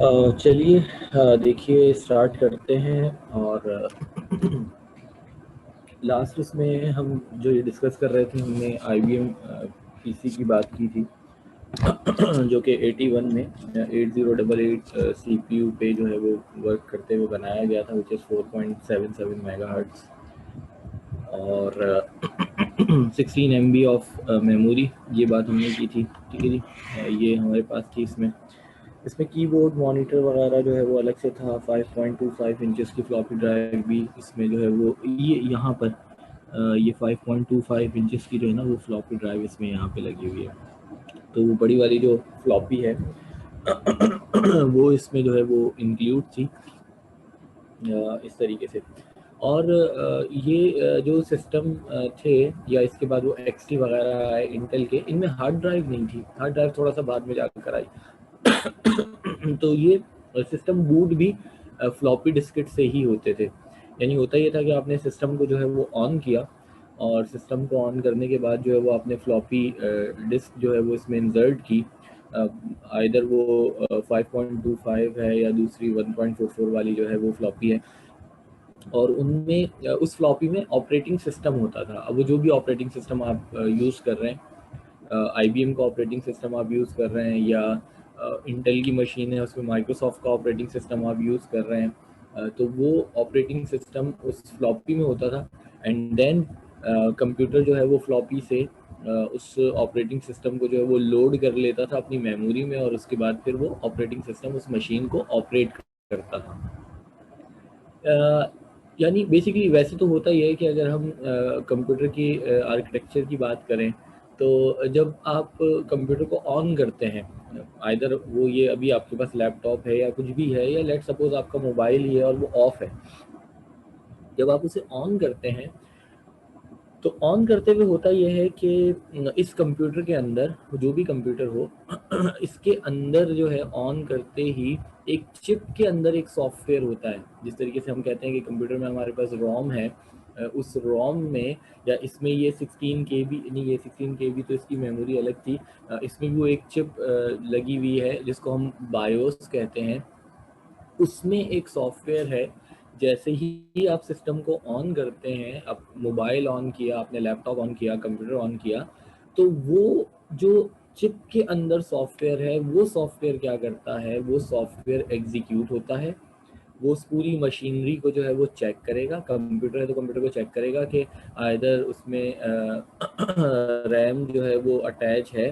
चलिए देखिए स्टार्ट करते हैं। और लास्ट इसमें हम जो ये डिस्कस कर रहे थे, हमने IBM PC की बात की थी जो कि 81 में 8088 CPU पे जो है वो वर्क करते हुए बनाया गया था, विच इज़ 4.77 मेगाहर्ट्ज़ और 16 MB ऑफ मेमोरी। ये बात हमने की थी, ठीक है जी। ये हमारे पास थी। इसमें कीबोर्ड मॉनिटर वगैरह जो है वो अलग से था। 5.25 इंचेस की फ्लॉपी ड्राइव भी इसमें जो है वो ये यहाँ पर ये 5.25 इंचेस की जो है ना वो फ्लॉपी ड्राइव इसमें यहाँ पे लगी हुई है। तो वो बड़ी वाली जो फ्लॉपी है वो इसमें जो है वो इंक्लूड थी इस तरीके से। और ये जो सिस्टम थे या इसके बाद वो XT वगैरह आए इंटेल के, इनमें हार्ड ड्राइव नहीं थी। हार्ड ड्राइव थोड़ा सा बाद में जाकर आई। तो ये सिस्टम बूट भी फ्लॉपी डिस्केट से ही होते थे। यानी होता ये था कि आपने सिस्टम को जो है वो ऑन किया और सिस्टम को ऑन करने के बाद जो है वो आपने फ्लॉपी डिस्क जो है वो इसमें इंसर्ट की। आइदर वो 5.25 है या दूसरी 1.44 वाली जो है वो फ्लॉपी है। और उनमें उस फ्लॉपी में ऑपरेटिंग सिस्टम होता था। अब वो जो भी ऑपरेटिंग सिस्टम आप यूज़ कर रहे हैं, IBM का ऑपरेटिंग सिस्टम आप यूज़ कर रहे हैं या इंटेल की मशीन है उसमें माइक्रोसॉफ्ट का ऑपरेटिंग सिस्टम आप यूज़ कर रहे हैं, तो वो ऑपरेटिंग सिस्टम उस फ्लॉपी में होता था। एंड देन कंप्यूटर जो है वो फ्लॉपी से उस ऑपरेटिंग सिस्टम को जो है वो लोड कर लेता था अपनी मेमोरी में, और उसके बाद फिर वो ऑपरेटिंग सिस्टम उस मशीन को ऑपरेट करता था। यानी बेसिकली वैसे तो होता ही है कि अगर हम कंप्यूटर की आर्किटेक्चर की बात करें, तो जब आप कंप्यूटर को ऑन करते हैं, आइदर वो ये अभी आपके पास लैपटॉप है या कुछ भी है, या लेट सपोज आपका मोबाइल ही है और वो ऑफ है, जब आप उसे ऑन करते हैं तो ऑन करते हुए होता यह है कि इस कंप्यूटर के अंदर, जो भी कंप्यूटर हो इसके अंदर जो है ऑन करते ही एक चिप के अंदर एक सॉफ्टवेयर होता है। जिस तरीके से हम कहते हैं कि कंप्यूटर में हमारे पास रोम है, उस रोम में या इसमें ये 16 KB नहीं, ये 16 KB तो इसकी मेमोरी अलग थी, इसमें भी वो एक चिप लगी हुई है जिसको हम बायोस कहते हैं। उसमें एक सॉफ्टवेयर है। जैसे ही आप सिस्टम को ऑन करते हैं, आप मोबाइल ऑन किया, आपने लैपटॉप ऑन किया, कंप्यूटर ऑन किया, तो वो जो चिप के अंदर सॉफ्टवेयर है, वो सॉफ्टवेयर क्या करता है, वो सॉफ्टवेयर एग्जीक्यूट होता है। वो उस पूरी मशीनरी को जो है वो चेक करेगा। कंप्यूटर है तो कंप्यूटर को चेक करेगा कि आइदर उसमें रैम जो है वो अटैच है,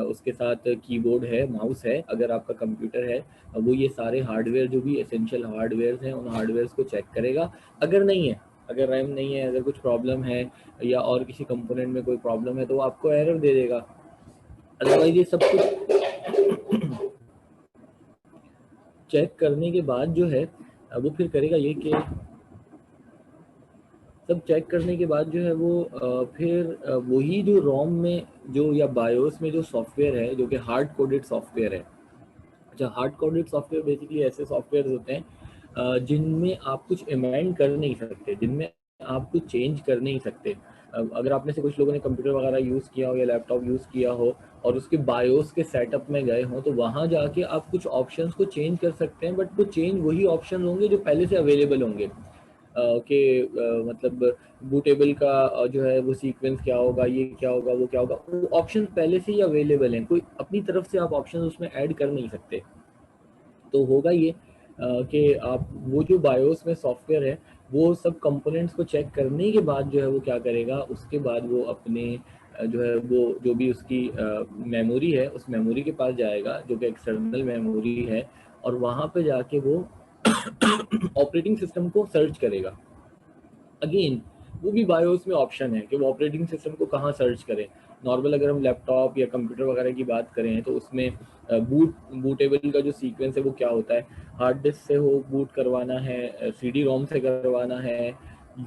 उसके साथ कीबोर्ड है, माउस है अगर आपका कंप्यूटर है। वो ये सारे हार्डवेयर जो भी एसेंशियल हार्डवेयर हैं, उन हार्डवेयर्स को चेक करेगा। अगर नहीं है, अगर रैम नहीं है, अगर कुछ प्रॉब्लम है या और किसी कंपोनेंट में कोई प्रॉब्लम है, तो वो आपको एरर दे देगा। अदरवाइज ये सब कुछ चेक करने के बाद जो है वो फिर करेगा ये कि सब चेक करने के बाद जो है वो फिर वही जो रोम में जो या बायोस में जो सॉफ्टवेयर है, जो कि हार्ड कोडेड सॉफ्टवेयर है। अच्छा, हार्ड कोडेड सॉफ्टवेयर बेसिकली ऐसे सॉफ्टवेयर होते हैं जिनमें आप कुछ अमेंड कर नहीं सकते, जिनमें आप कुछ चेंज कर नहीं सकते। अगर आप में से कुछ लोगों ने कंप्यूटर वगैरह यूज़ किया हो या लैपटॉप यूज़ किया हो और उसके बायोस के सेटअप में गए हों, तो वहाँ जाके आप कुछ ऑप्शंस को चेंज कर सकते हैं, बट वो चेंज वही ऑप्शन होंगे जो पहले से अवेलेबल होंगे। कि मतलब बूटेबल का जो है वो सीक्वेंस क्या होगा, ये क्या होगा, वो क्या होगा, वो ऑप्शन पहले से ही अवेलेबल हैं। कोई अपनी तरफ से आप ऑप्शन उसमें ऐड कर नहीं सकते। तो होगा ये कि आप वो जो बायोस में सॉफ्टवेयर है, वो सब कंपोनेंट्स को चेक करने के बाद जो है वो क्या करेगा, उसके बाद वो अपने जो है वो जो भी उसकी मेमोरी है, उस मेमोरी के पास जाएगा जो कि एक्सटर्नल मेमोरी है, और वहाँ पे जाके वो ऑपरेटिंग सिस्टम को सर्च करेगा। अगेन वो भी बायोस में ऑप्शन है कि वो ऑपरेटिंग सिस्टम को कहाँ सर्च करें। नॉर्मल अगर हम लैपटॉप या कंप्यूटर वगैरह की बात करें तो उसमें बूटेबल का जो सीक्वेंस है वो क्या होता है, हार्ड डिस्क से हो बूट करवाना है, CD रोम से करवाना है,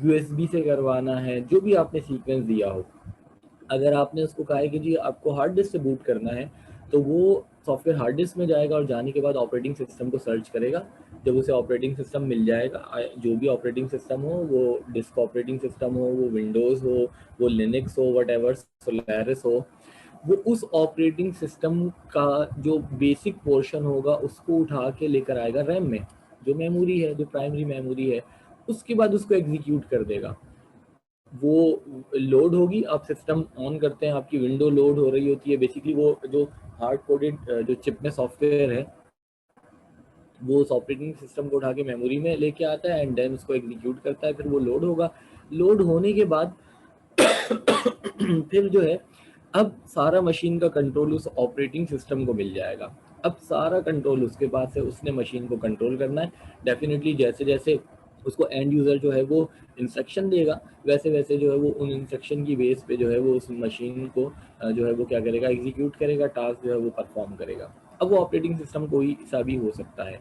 USB से करवाना है, जो भी आपने सीक्वेंस दिया हो। अगर आपने उसको कहा है कि जी आपको हार्ड डिस्क से बूट करना है, तो वो सॉफ्टवेयर हार्ड डिस्क में जाएगा और जाने के बाद ऑपरेटिंग सिस्टम को सर्च करेगा। जब उसे ऑपरेटिंग सिस्टम मिल जाएगा, जो भी ऑपरेटिंग सिस्टम हो, वो डिस्क ऑपरेटिंग सिस्टम हो, वो विंडोज़ हो, वो लिनक्स हो, वट एवर, सोलारिस हो, वो उस ऑपरेटिंग सिस्टम का जो बेसिक पोर्शन होगा उसको उठा के लेकर आएगा रैम में, जो मेमोरी है, जो प्राइमरी मेमोरी है, उसके बाद उसको एग्जीक्यूट कर देगा। वो लोड होगी, आप सिस्टम ऑन करते हैं, आपकी विंडो लोड हो रही होती है, बेसिकली वो जो हार्ड कोडेड जो चिप में सॉफ्टवेयर है वो उस ऑपरेटिंग सिस्टम को उठा के मेमोरी में लेके आता है एंड देन उसको एग्जीक्यूट करता है, फिर वो लोड होगा। लोड होने के बाद फिर जो है अब सारा मशीन का कंट्रोल उस ऑपरेटिंग सिस्टम को मिल जाएगा। अब सारा कंट्रोल उसके पास है, उसने मशीन को कंट्रोल करना है। डेफिनेटली जैसे जैसे उसको एंड यूज़र जो है वो इंस्ट्रक्शन देगा, वैसे वैसे जो है वो उन इंस्ट्रक्शन की बेस पे जो है वो उस मशीन को जो है वो क्या करेगा, एग्जीक्यूट करेगा, टास्क जो है वो परफॉर्म करेगा। अब वो ऑपरेटिंग सिस्टम कोई सा भी हो सकता है।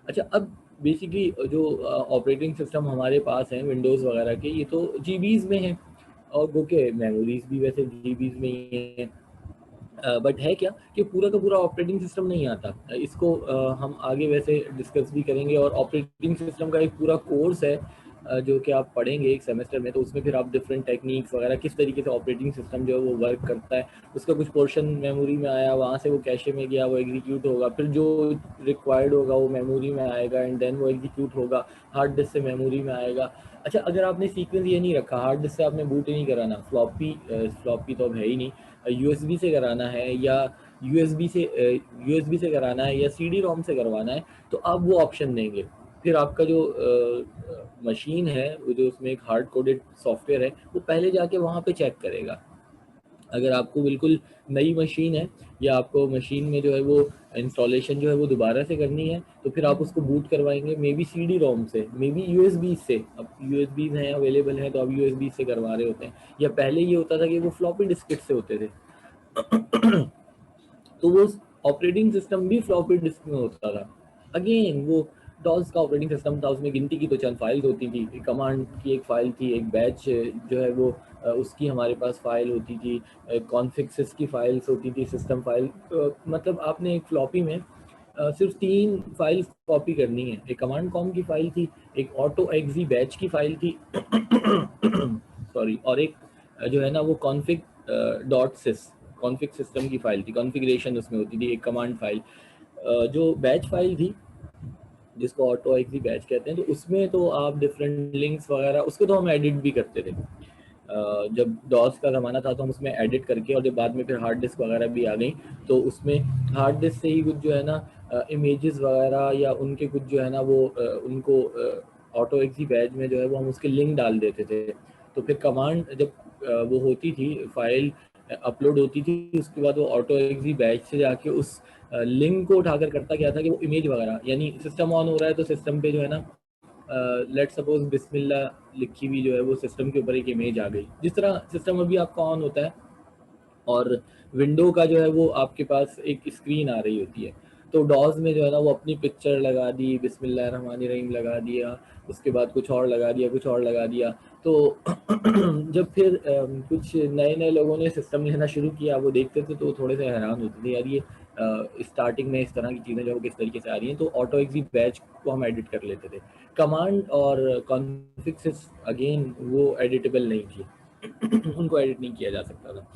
अच्छा, अब बेसिकली जो ऑपरेटिंग सिस्टम हमारे पास हैं विंडोज़ वगैरह के, ये तो जीबीज़ में हैं और गो के मेमोरीज भी वैसे जीबीज में ही है। बट है क्या कि पूरा का पूरा ऑपरेटिंग सिस्टम नहीं आता। इसको हम आगे वैसे डिस्कस भी करेंगे, और ऑपरेटिंग सिस्टम का एक पूरा कोर्स है जो कि आप पढ़ेंगे एक सेमेस्टर में, तो उसमें फिर आप डिफरेंट टेक्निक्स वगैरह किस तरीके से ऑपरेटिंग सिस्टम जो है वो वर्क करता है, उसका कुछ पोर्शन मेमोरी में आया, वहाँ से वो कैशे में गया, वो एग्जीक्यूट होगा, फिर जो रिक्वायर्ड होगा वो मेमोरी में आएगा एंड देन वो एग्जीक्यूट होगा, हार्ड डिस्क से मेमोरी में आएगा। अच्छा, अगर आपने सीक्वेंस ये नहीं रखा, हार्ड डिस्क से आपने बूट ही नहीं कराना, फ्लॉपी तो अब है ही नहीं, यूएसबी से कराना है या यूएसबी से कराना है या सीडी रोम से करवाना है, तो आप वो ऑप्शन देंगे। फिर आपका जो मशीन है, वो जो उसमें एक हार्ड कोडेड सॉफ्टवेयर है, वो पहले जाके वहाँ पे चेक करेगा। अगर आपको बिल्कुल नई मशीन है या आपको मशीन में जो है वो इंस्टॉलेशन जो है वो दोबारा से करनी है, तो फिर आप उसको बूट करवाएंगे मे बी सीडी रोम से, मे बी यूएसबी से। अब यूएसबी हैं अवेलेबल हैं तो आप यूएसबी से करवा रहे होते हैं, या पहले ये होता था कि वो फ्लॉपी डिस्केट से होते थे। तो वो ऑपरेटिंग सिस्टम भी फ्लॉपी डिस्क में होता था। अगेन वो डॉस का ऑपरेटिंग सिस्टम था, उसमें गिनती की तो चंद फाइल्स होती थी, कमांड की एक फ़ाइल थी, एक बैच जो है वो उसकी हमारे पास फ़ाइल होती थी, कॉन्फ़िग्स की फ़ाइल्स होती थी, सिस्टम फाइल। मतलब आपने एक फ्लॉपी में सिर्फ 3 फाइल्स कॉपी करनी है, एक कमांड कॉम की फ़ाइल थी, एक ऑटो एक्जी बैच की फ़ाइल थी सॉरी, और एक जो है ना वो कॉन्फ़िग डॉट सिस कॉन्फ़िग सिस्टम की फ़ाइल थी, कॉन्फ़िगरेशन उसमें होती थी, एक कमांड फ़ाइल। जो बैच फ़ाइल थी जिसको ऑटो एक्सी बैच कहते हैं, तो उसमें तो आप डिफरेंट लिंक्स वगैरह उसको तो हम एडिट भी करते थे। जब डॉस का ज़माना था तो हम उसमें एडिट करके, और जब बाद में फिर हार्ड डिस्क वगैरह भी आ गई तो उसमें हार्ड डिस्क से ही कुछ जो है ना इमेजेस वगैरह या उनके कुछ जो है ना वो उनको ऑटो एक्सी बैच में जो है वो हम उसके लिंक डाल देते थे। तो फिर कमांड जब वो होती थी, फाइल अपलोड होती थी, उसके बाद वो ऑटो एक्सी बैच से जाके उस लिंक को उठाकर करता क्या था कि वो इमेज वगैरह, यानी सिस्टम ऑन हो रहा है तो सिस्टम पे जो है ना लेट सपोज बिस्मिल्लाह लिखी हुई जो है वो सिस्टम के ऊपर एक इमेज आ गई। जिस तरह सिस्टम अभी आपका ऑन होता है और विंडो का जो है वो आपके पास एक स्क्रीन आ रही होती है, तो डॉज में जो है ना वो अपनी पिक्चर लगा दी, बिस्मिल्लाहिर्रहमानिर्रहीम लगा दिया, उसके बाद कुछ और लगा दिया, कुछ और लगा दिया। तो जब फिर कुछ नए नए लोगों ने सिस्टम लेना शुरू किया, वो देखते थे तो थोड़े से हैरान होते थे, यार ये स्टार्टिंग में इस तरह की चीज़ें जो किस तरीके से आ रही हैं। तो ऑटो एक्सी बैच को हम एडिट कर लेते थे। कमांड और कॉन्फिग्स अगेन वो एडिटेबल नहीं थी उनको एडिट नहीं किया जा सकता था।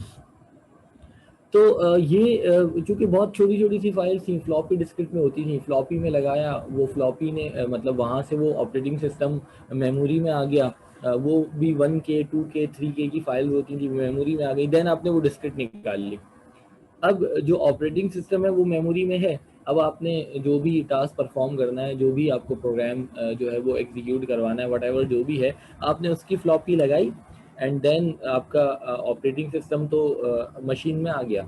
तो ये चूँकि बहुत छोटी-छोटी सी फाइल्स थी, फ्लॉपी डिस्केट में होती थी, फ्लॉपी में लगाया, वो फ्लॉपी ने मतलब वहाँ से वो ऑपरेटिंग सिस्टम मेमोरी में आ गया। वो भी 1K, 2K, 3K की फाइल्स होती थी, मेमोरी में आ गई, देन आपने वो डिस्केट निकाल ली। अब जो ऑपरेटिंग सिस्टम है वो मेमोरी में है, अब आपने जो भी टास्क परफॉर्म करना है, जो भी आपको प्रोग्राम जो है वो एग्जीक्यूट करवाना है, व्हाटएवर जो भी है, आपने उसकी फ्लॉपी लगाई एंड देन आपका ऑपरेटिंग सिस्टम तो मशीन में आ गया।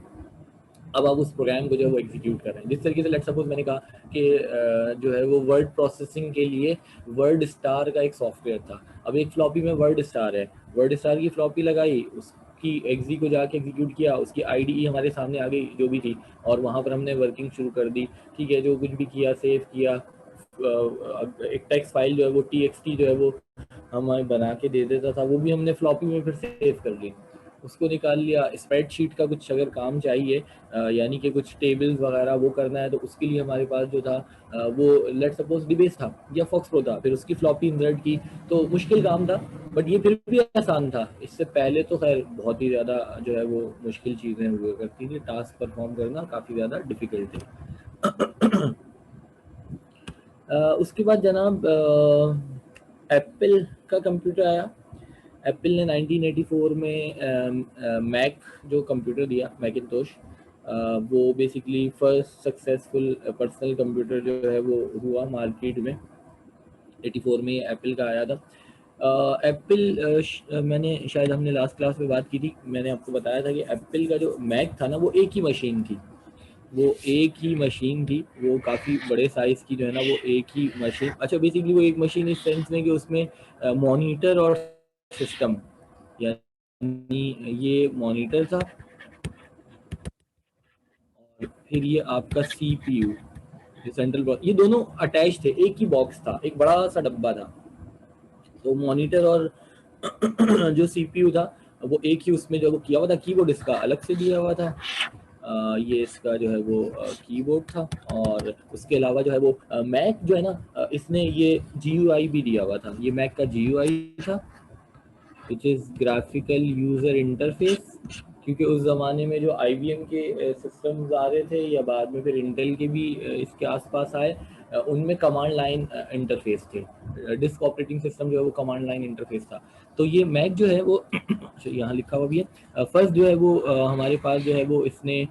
अब आप उस प्रोग्राम को जो है वो एग्जीक्यूट कर रहे हैं। जिस तरीके से लेट सपोज मैंने कहा कि जो है वो वर्ड प्रोसेसिंग के लिए वर्ड स्टार का एक सॉफ्टवेयर था। अब एक फ्लॉपी में वर्ड स्टार है, वर्ड स्टार की फ्लॉपी लगाई, उसकी एग्जी को जाके एग्जीक्यूट किया, उसकी आईडीई हमारे सामने आ गई जो भी थी, और वहाँ पर हमने वर्किंग शुरू कर दी। ठीक है, जो कुछ भी किया, सेव किया, एक टेक्स्ट फाइल जो है वो टीएक्सटी जो है वो हमें बना के दे देता था, वो भी हमने फ्लॉपी में फिर सेव कर ली। उसको निकाल लिया। स्प्रेडशीट का कुछ अगर काम चाहिए, यानी कि कुछ टेबल्स वगैरह वो करना है, तो उसके लिए हमारे पास जो था वो लेट सपोज डिबेस था या फॉक्स प्रो था, फिर उसकी फ्लॉपी इंसर्ट की, तो मुश्किल काम था, बट ये फिर भी आसान था। इससे पहले तो खैर बहुत ही ज़्यादा जो है वो मुश्किल चीज़ें हुआ करती थी, टास्क परफॉर्म करना काफ़ी ज़्यादा डिफिकल्ट है। उसके बाद जनाब एप्पल का कंप्यूटर आया। एप्पल ने 1984 में मैक जो कंप्यूटर दिया, मैकिंतोश, वो basically first successful personal computer जो है वो हुआ मार्केट में। 84 में एप्पल का आया था। एप्पल मैंने शायद हमने लास्ट क्लास में बात की थी, मैंने आपको बताया था कि एप्पल का जो मैक था ना वो एक ही मशीन थी, वो एक ही मशीन थी, वो काफ़ी बड़े साइज़ की जो है ना वो एक ही मशीन। अच्छा बेसिकली वो एक मशीन इस सेंस में कि उसमें मॉनिटर और सिस्टम, यानी ये मॉनिटर था और फिर ये आपका सीपीयू, सेंट्रल बॉक्स, ये दोनों अटैच थे, एक ही बॉक्स था, एक बड़ा सा डब्बा था। तो मॉनिटर और जो सीपीयू था वो एक ही उसमें जो वो किया हुआ था, कीबोर्ड इसका अलग से दिया हुआ था। ये इसका जो है वो कीबोर्ड था, और उसके अलावा जो है वो मैक जो है ना इसने ये जीयूआई भी दिया हुआ था, ये मैक का जीयूआई था, which is graphical user interface. क्योंकि उस ज़माने में जो IBM के सिस्टम्स आ रहे थे या बाद में फिर इंटेल के भी इसके आसपास आए, उनमें कमांड लाइन इंटरफेस थे, डिस्क ऑपरेटिंग सिस्टम जो है वो कमांड लाइन इंटरफेस था। तो ये मैक जो है वो यहाँ लिखा हुआ भी है, फर्स्ट जो है वो हमारे पास जो है वो इसने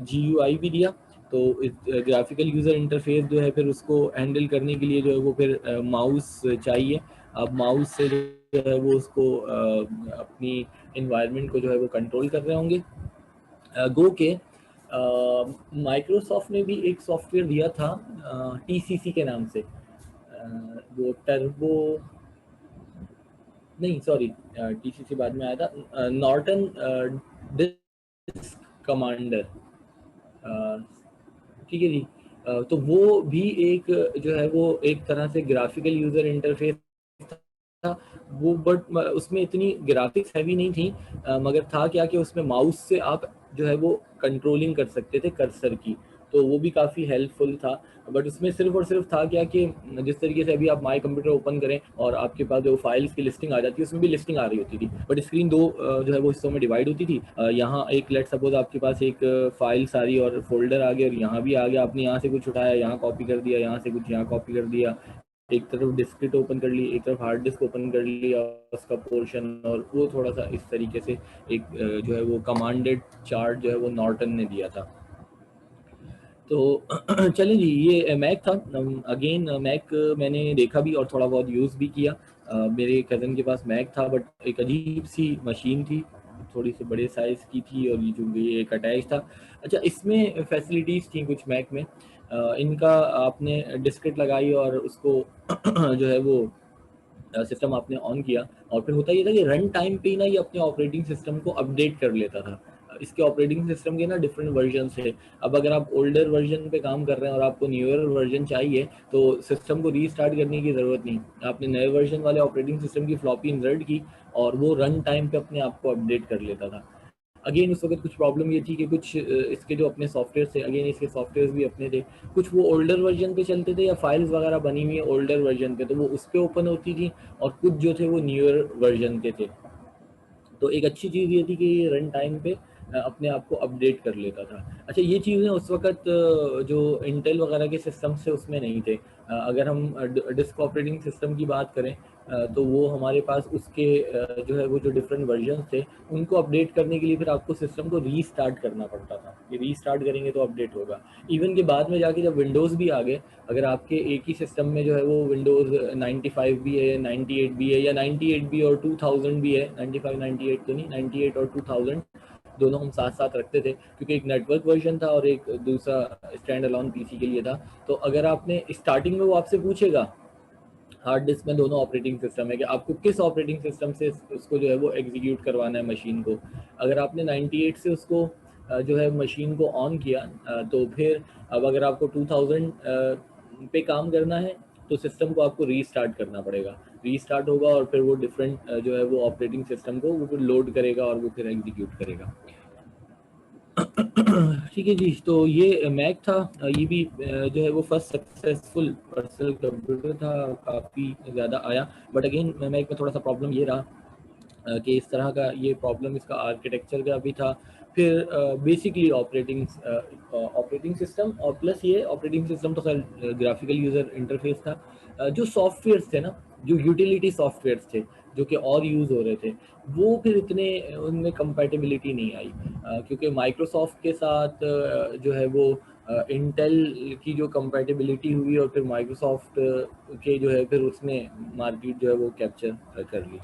GUI भी दिया। तो ग्राफिकल यूज़र इंटरफेस जो है फिर उसको हैंडल करने के लिए जो है वो फिर माउस चाहिए। अब माउस से जो है वो उसको अपनी इन्वायरमेंट को जो है वो कंट्रोल कर रहे होंगे। गो के माइक्रोसॉफ्ट ने भी एक सॉफ्टवेयर दिया था TCC के नाम से, वो टर्बो, नहीं सॉरी, TCC बाद में आया था, नॉर्टन डिस्क कमांडर, ठीक है जी। तो वो भी एक जो है वो एक तरह से ग्राफिकल यूजर इंटरफेस था वो, बट उसमें इतनी ग्राफिक्स हैवी नहीं थी, मगर था क्या कि उसमें माउस से आप जो है वो कंट्रोलिंग कर सकते थे कर्सर की, तो वो भी काफ़ी हेल्पफुल था। बट उसमें सिर्फ और सिर्फ था क्या कि जिस तरीके से अभी आप माई कंप्यूटर ओपन करें और आपके पास जो फाइल्स की लिस्टिंग आ जाती है, उसमें भी लिस्टिंग आ रही होती थी, बट स्क्रीन दो जो है वो हिस्सों में डिवाइड होती थी। यहाँ एक लेट सपोज आपके पास एक फाइल सारी और फोल्डर आ गया और यहाँ भी आ गया, आपने यहाँ से कुछ उठाया यहाँ कॉपी कर दिया, यहाँ से कुछ यहाँ कॉपी कर दिया, एक तरफ डिस्क्रिट ओपन कर ली, एक तरफ हार्ड डिस्क ओपन कर लिया उसका पोर्शन, और वो थोड़ा सा इस तरीके से एक जो है वो कमांडेड चार्ट जो है वो नॉर्टन ने दिया था। तो चलें जी, ये मैक था। अगेन मैक मैंने देखा भी और थोड़ा बहुत यूज़ भी किया। मेरे कज़न के पास मैक था, बट एक अजीब सी मशीन थी, थोड़ी सी बड़े साइज़ की थी, और ये जो ये एक अटैच था। अच्छा इसमें फैसिलिटीज़ थी कुछ मैक में, इनका आपने डिस्केट लगाई और उसको जो है वो सिस्टम आपने ऑन किया, और फिर होता ये था कि रन टाइम पे ही ना ये अपने ऑपरेटिंग सिस्टम को अपडेट कर लेता था। इसके ऑपरेटिंग सिस्टम के ना डिफरेंट वर्जन थे। अब अगर आप ओल्डर वर्जन पे काम कर रहे हैं और आपको न्यूअर वर्जन चाहिए, तो सिस्टम को रीस्टार्ट करने की ज़रूरत नहीं, आपने नए वर्जन वाले ऑपरेटिंग सिस्टम की फ्लॉपी इंसर्ट की और वो रन टाइम पे अपने आप को अपडेट कर लेता था। अगेन उस वक्त कुछ प्रॉब्लम ये थी कि कुछ इसके जो अपने सॉफ्टवेयर थे, अगेन इसके सॉफ्टवेयर भी अपने थे, कुछ वो ओल्डर वर्जन पे चलते थे या फाइल्स वगैरह बनी हुई है ओल्डर वर्जन पे, तो वो उस पर ओपन होती थी, और कुछ जो थे वो न्यूअर वर्जन के थे। तो एक अच्छी चीज़ ये थी कि ये रन टाइम पे अपने आप को अपडेट कर लेता था। अच्छा ये चीज़ें उस वक़्त जो इंटेल वगैरह के सिस्टम्स थे उसमें नहीं थे। अगर हम डिस्क ऑपरेटिंग सिस्टम की बात करें, तो वो हमारे पास उसके जो है वो जो डिफरेंट वर्जन्स थे उनको अपडेट करने के लिए फिर आपको सिस्टम को रीस्टार्ट करना पड़ता था, कि रीस्टार्ट करेंगे तो अपडेट होगा। इवन के बाद में जाके जब विंडोज़ भी आ गए, अगर आपके एक ही सिस्टम में जो है वो विंडोज़ 95 भी है, 98 भी है, या 98 भी और 2000 भी है, 95 98 तो नहीं, 98 और 2000 दोनों हम साथ साथ रखते थे, क्योंकि एक नेटवर्क वर्जन था और एक दूसरा स्टैंड अलोन पीसी के लिए था। तो अगर आपने स्टार्टिंग में वो आपसे पूछेगा हार्ड डिस्क में दोनों ऑपरेटिंग सिस्टम है कि आपको किस ऑपरेटिंग सिस्टम से उसको जो है वो एग्जीक्यूट करवाना है मशीन को। अगर आपने 98 से उसको जो है मशीन को ऑन किया, तो फिर अब अगर आपको 2000 पे काम करना है तो सिस्टम को आपको रीस्टार्ट करना पड़ेगा। रीस्टार्ट होगा और फिर वो डिफरेंट जो है वो ऑपरेटिंग सिस्टम को वो फिर लोड करेगा और वो फिर एग्जीक्यूट करेगा। ठीक है जी, तो ये मैक था, ये भी जो है वो फर्स्ट सक्सेसफुल पर्सनल कंप्यूटर था, काफ़ी ज़्यादा आया। बट अगेन मैक में थोड़ा सा प्रॉब्लम ये रहा कि इस तरह का ये प्रॉब्लम इसका आर्किटेक्चर का भी था। फिर बेसिकली ऑपरेटिंग सिस्टम और प्लस ये ऑपरेटिंग सिस्टम तो खैर ग्राफिकल यूज़र इंटरफेस था, जो सॉफ्टवेयर्स थे ना, जो यूटिलिटी सॉफ्टवेयर्स थे जो कि और यूज़ हो रहे थे, वो फिर इतने उनमें कंपैटिबिलिटी नहीं आई, क्योंकि माइक्रोसॉफ्ट के साथ जो है वो इंटेल की जो कंपैटिबिलिटी हुई और फिर माइक्रोसॉफ्ट के जो है फिर उसने मार्केट जो है वो कैप्चर कर ली।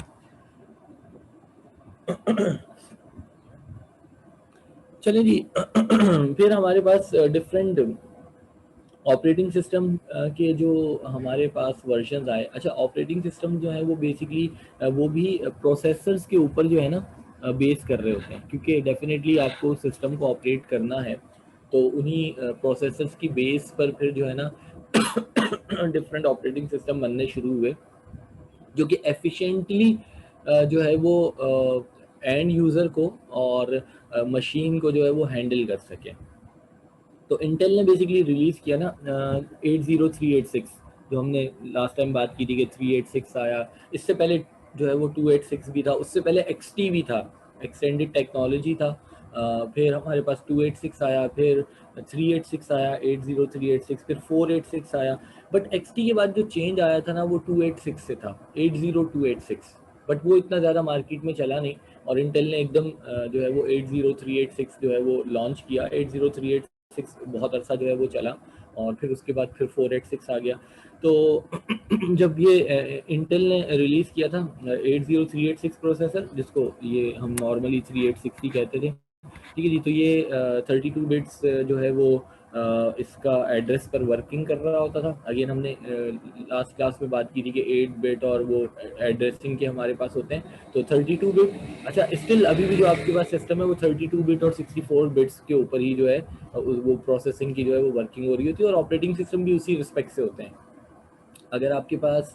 चलिए जी, फिर हमारे पास डिफरेंट ऑपरेटिंग सिस्टम के जो हमारे पास वर्जन आए। अच्छा, ऑपरेटिंग सिस्टम जो है वो बेसिकली वो भी प्रोसेसर्स के ऊपर जो है ना बेस कर रहे होते हैं, क्योंकि डेफिनेटली आपको सिस्टम को ऑपरेट करना है तो उन्हीं प्रोसेसर्स की बेस पर फिर जो है ना डिफरेंट ऑपरेटिंग सिस्टम बनने शुरू हुए जो कि एफिशिएंटली जो है वो एंड यूज़र को और मशीन को जो है वो हैंडल कर सके। तो इंटेल ने बेसिकली रिलीज़ किया ना 80386, जो हमने लास्ट टाइम बात की थी कि 386 आया, इससे पहले जो है वो 286 भी था, उससे पहले एक्सटी भी था, एक्सटेंडेड टेक्नोलॉजी था। फिर हमारे पास 286 आया, फिर 386 आया, 80386, फिर 486 आया। बट एक्सटी के बाद जो चेंज आया था ना वो 286 से था, 80286, बट वो इतना ज़्यादा मार्केट में चला नहीं और इंटेल ने एकदम जो है वो 80386 जो है वो लॉन्च किया। 80386 बहुत अरसा जो है वो चला और फिर उसके बाद फिर 486 आ गया। तो जब ये इंटेल ने रिलीज़ किया था 80386 प्रोसेसर, जिसको ये हम नॉर्मली 386 ही कहते थे, ठीक है जी, तो ये 32 बिट्स जो है वो इसका एड्रेस पर वर्किंग कर रहा होता था। अगेन हमने लास्ट क्लास में बात की थी कि 8 बिट और वो एड्रेसिंग के हमारे पास होते हैं, तो 32 बिट। अच्छा, स्टिल अभी भी जो आपके पास सिस्टम है वो 32 बिट और 64 बिट्स के ऊपर ही जो है वो प्रोसेसिंग की जो है वो वर्किंग हो रही होती है और ऑपरेटिंग सिस्टम भी उसी रिस्पेक्ट से होते हैं। अगर आपके पास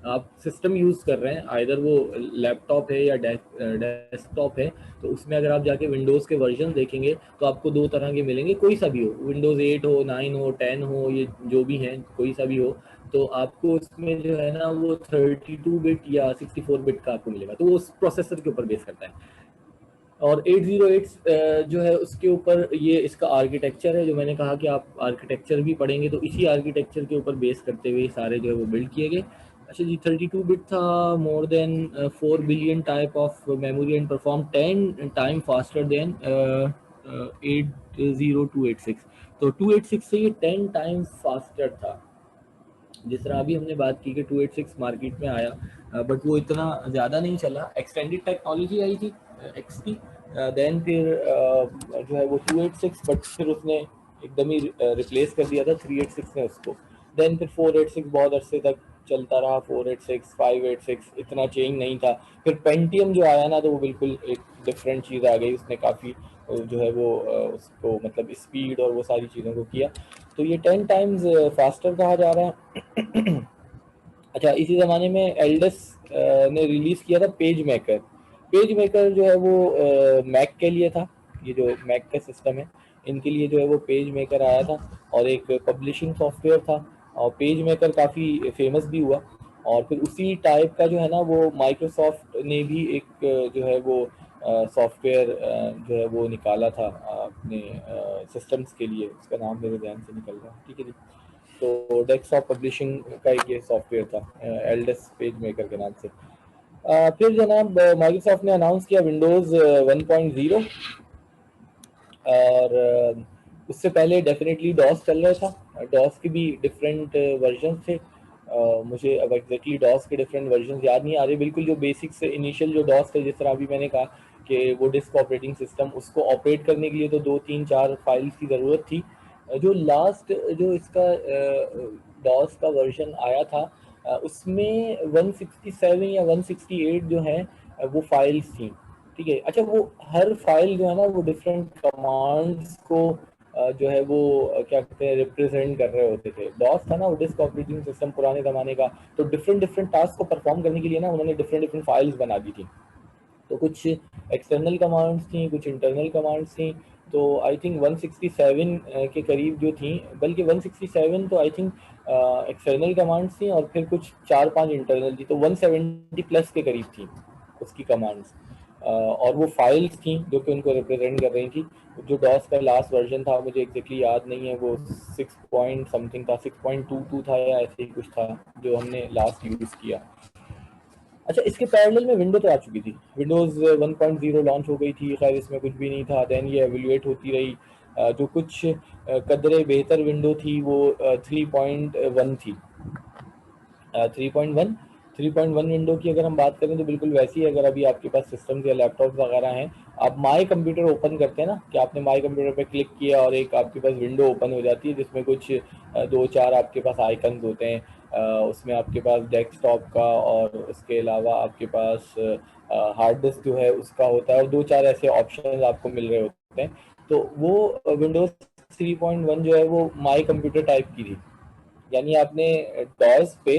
आप सिस्टम यूज़ कर रहे हैं, आइदर वो लैपटॉप है या डेस्कटॉप है, तो उसमें अगर आप जाके विंडोज़ के वर्जन देखेंगे तो आपको दो तरह के मिलेंगे, कोई सा भी हो, विंडोज़ 8 हो, 9 हो, 10 हो, ये जो भी हैं कोई सा भी हो, तो आपको उसमें जो है ना वो 32 बिट या 64 बिट का आपको मिलेगा, तो वो उस प्रोसेसर के ऊपर बेस करता है। और 808 जो है उसके ऊपर ये इसका आर्किटेक्चर है, जो मैंने कहा कि आप आर्किटेक्चर भी पढ़ेंगे तो इसी आर्किटेक्चर के ऊपर बेस करते हुए सारे जो है वो बिल्ड किए गए। अच्छा जी, 32 बिट था, more than 4 billion type of memory and perform 10 time faster than 80286। तो 286 से ये 10 टाइम्स फास्टर था। जिस तरह अभी हमने बात की कि 286 मार्केट में आया बट वो इतना ज़्यादा नहीं चला, एक्सटेंडेड टेक्नोलॉजी आई थी एक्स की, देन फिर जो है वो 286, बट फिर उसने एकदम ही रिप्लेस कर दिया था 386 ने उसको। देन फिर 486 बहुत अरसे तक चलता रहा, 486, 586, इतना चेंज नहीं था। फिर पेंटियम जो आया ना तो वो बिल्कुल एक डिफरेंट चीज़ आ गई, उसने काफ़ी जो है वो उसको मतलब स्पीड और वो सारी चीज़ों को किया, तो ये 10 टाइम्स फास्टर कहा जा रहा है। अच्छा, इसी ज़माने में एल्डस ने रिलीज़ किया था पेज मेकर। पेज मेकर जो है वो मैक के लिए था, ये जो मैक का सिस्टम है इनके लिए जो है वो पेज मेकर आया था और एक पब्लिशिंग सॉफ्टवेयर था, और पेज मेकर काफ़ी फेमस भी हुआ। और फिर उसी टाइप का जो है ना वो माइक्रोसॉफ्ट ने भी एक जो है वो सॉफ्टवेयर जो है वो निकाला था अपने सिस्टम्स के लिए, उसका नाम मेरे ध्यान से निकल रहा है, ठीक है जी। तो डेस्कटॉप पब्लिशिंग का एक ये सॉफ्टवेयर था एल्डस पेज मेकर के नाम से। फिर जनाब माइक्रोसॉफ्ट ने अनाउंस किया विंडोज़ 1.0, और उससे पहले डेफिनेटली डॉस चल रहा था। डॉस के भी डिफरेंट वर्जन थे, मुझे अब एग्जैक्टली डॉस के डिफरेंट वर्जन याद नहीं आ रहे, बिल्कुल जो बेसिक से इनिशियल जो डॉस थे, जिस तरह अभी मैंने कहा कि वो डिस्क ऑपरेटिंग सिस्टम, उसको ऑपरेट करने के लिए तो 2 3 4 फाइल्स की ज़रूरत थी। जो लास्ट जो इसका डॉस का वर्जन आया था उसमें 167 या 168 जो है वो फाइल्स थी, ठीक है। अच्छा, वो हर फाइल जो है ना वो डिफरेंट कमांड्स को जो है वो क्या कहते हैं रिप्रेजेंट कर रहे होते थे। डॉस था ना वो डिस्क ऑपरेटिंग सिस्टम पुराने ज़माने का, तो डिफरेंट डिफरेंट टास्क को परफॉर्म करने के लिए ना उन्होंने डिफरेंट डिफरेंट फाइल्स बना दी थी। तो कुछ एक्सटर्नल कमांड्स थी, कुछ इंटरनल कमांड्स थी। तो आई थिंक 167 के करीब जो थी, बल्कि 167 तो आई थिंक एक्सटर्नल कमांड्स थी और फिर कुछ 4-5 इंटरनल थी, तो 170 प्लस के करीब थी उसकी कमांड्स। और वो फाइल्स थी जो कि उनको रिप्रेजेंट कर रही थी। जो डॉस का लास्ट वर्जन था मुझे एग्जैक्टली याद नहीं है, वो 6 पॉइंट समथिंग था, 6.22 था या ऐसे ही कुछ था जो हमने लास्ट यूज़ किया। अच्छा, इसके पैरेलल में विंडो तो आ चुकी थी, विंडोज़ 1.0 लॉन्च हो गई थी, खैर इसमें कुछ भी नहीं था। देन ये एवेल्यूएट होती रही। जो कुछ कदरे बेहतर विंडो थी वो 3.1 थी। 3.1 3.1 विंडो की अगर हम बात करें तो बिल्कुल वैसी है। अगर अभी आपके पास सिस्टम या लैपटॉप वगैरह हैं, आप माई कंप्यूटर ओपन करते हैं ना, कि आपने माई कंप्यूटर पे क्लिक किया और एक आपके पास विंडो ओपन हो जाती है जिसमें कुछ 2-4 आपके पास आइकन्स होते हैं। उसमें आपके पास डेस्कटॉप का और उसके अलावा आपके पास हार्ड डिस्क जो है उसका होता है, और 2-4 ऐसे ऑप्शन आपको मिल रहे होते हैं। तो वो विंडोज 3.1 जो है वो माई कंप्यूटर टाइप की थी। यानी आपने डॉस पे,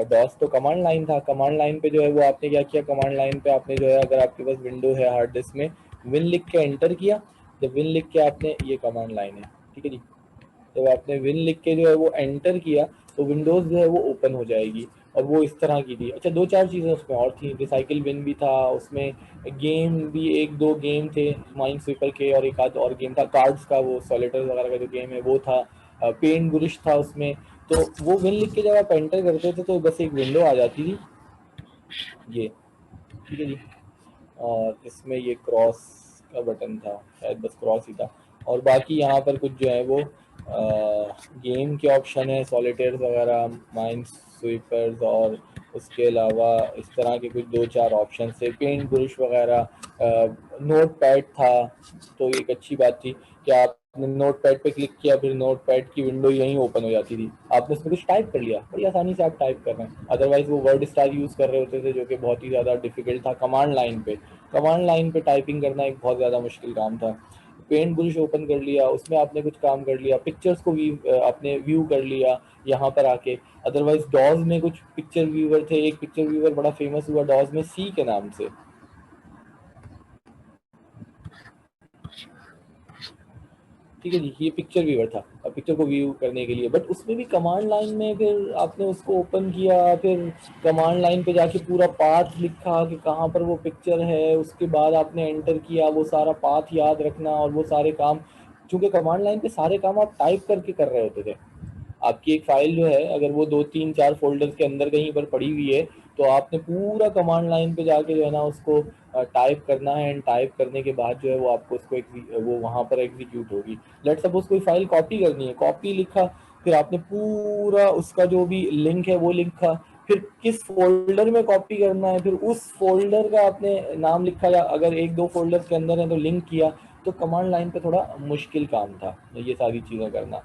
डॉस तो कमांड लाइन था, कमांड लाइन पे जो है वो आपने क्या किया, कमांड लाइन पे आपने जो है अगर आपके पास विंडो है हार्ड डिस्क में, विन लिख के एंटर किया। जब विन लिख के आपने, ये कमांड लाइन है ठीक है जी, जब आपने विन लिख के जो है वो एंटर किया तो विंडोज जो है वो ओपन हो जाएगी। और वो इस तरह की थी। अच्छा, 2-4 चीज़ें उसमें और थी, रिसाइकिल विन भी था उसमें, गेम भी 1-2 गेम थे माइंड स्वीपर के, और एक आध और गेम था कार्ड्स का, वो सॉलिटर वगैरह का जो गेम है वो था। पेन गुरिश था उसमें। तो वो विन लिख के जब आप एंटर करते थे तो बस एक विंडो आ जाती थी ये, ठीक है जी। और इसमें ये क्रॉस का बटन था, शायद बस क्रॉस ही था। और बाकी यहाँ पर कुछ जो है वो गेम के ऑप्शन है, सॉलिटेयर्स वगैरह, माइंड स्वीपर्स, और उसके अलावा इस तरह के कुछ 2-4 ऑप्शन थे, पेंट ब्रश वगैरह। नोट पैड था, तो एक अच्छी बात थी कि आपने नोट पैड पे क्लिक किया, फिर नोट पैड की विंडो यहीं ओपन हो जाती थी। आपने उसमें कुछ टाइप कर लिया, बड़ी आसानी से आप टाइप कर रहे हैं। अदरवाइज वो वर्ड स्टार यूज़ कर रहे होते थे जो कि बहुत ही ज़्यादा डिफिकल्ट था कमांड लाइन पे। कमांड लाइन पे टाइपिंग करना एक बहुत ज़्यादा मुश्किल काम था। पेंट ब्रश ओपन कर लिया, उसमें आपने कुछ काम कर लिया, पिक्चर्स को आपने व्यू कर लिया यहाँ पर आके। अदरवाइज डॉज में कुछ पिक्चर व्यूवर थे, एक पिक्चर व्यूवर बड़ा फेमस हुआ डॉज में, सी के नाम से, ठीक है जी। ये पिक्चर व्यूवर था, पिक्चर को व्यू करने के लिए। बट उसमें भी कमांड लाइन में फिर आपने उसको ओपन किया, फिर कमांड लाइन पे जाके पूरा पाथ लिखा कि कहाँ पर वो पिक्चर है, उसके बाद आपने एंटर किया, वो सारा पाथ याद रखना और वो सारे काम। चूंकि कमांड लाइन पे सारे काम आप टाइप करके कर रहे होते थे। आपकी एक फाइल जो है अगर वो 2-3-4 फोल्डर्स के अंदर कहीं पर पड़ी हुई है, तो आपने पूरा कमांड लाइन पे जाके जो है ना उसको टाइप करना है। एंड टाइप करने के बाद जो है वो आपको उसको वो वहाँ पर एग्जीक्यूट होगी। लेट सपोज कोई फाइल कॉपी करनी है, कॉपी लिखा, फिर आपने पूरा उसका जो भी लिंक है वो लिखा, फिर किस फोल्डर में कॉपी करना है, फिर उस फोल्डर का आपने नाम लिखा, या अगर 1-2 फोल्डर के अंदर है तो लिंक किया। तो कमांड लाइन पे थोड़ा मुश्किल काम था ये सारी चीज़ें करना।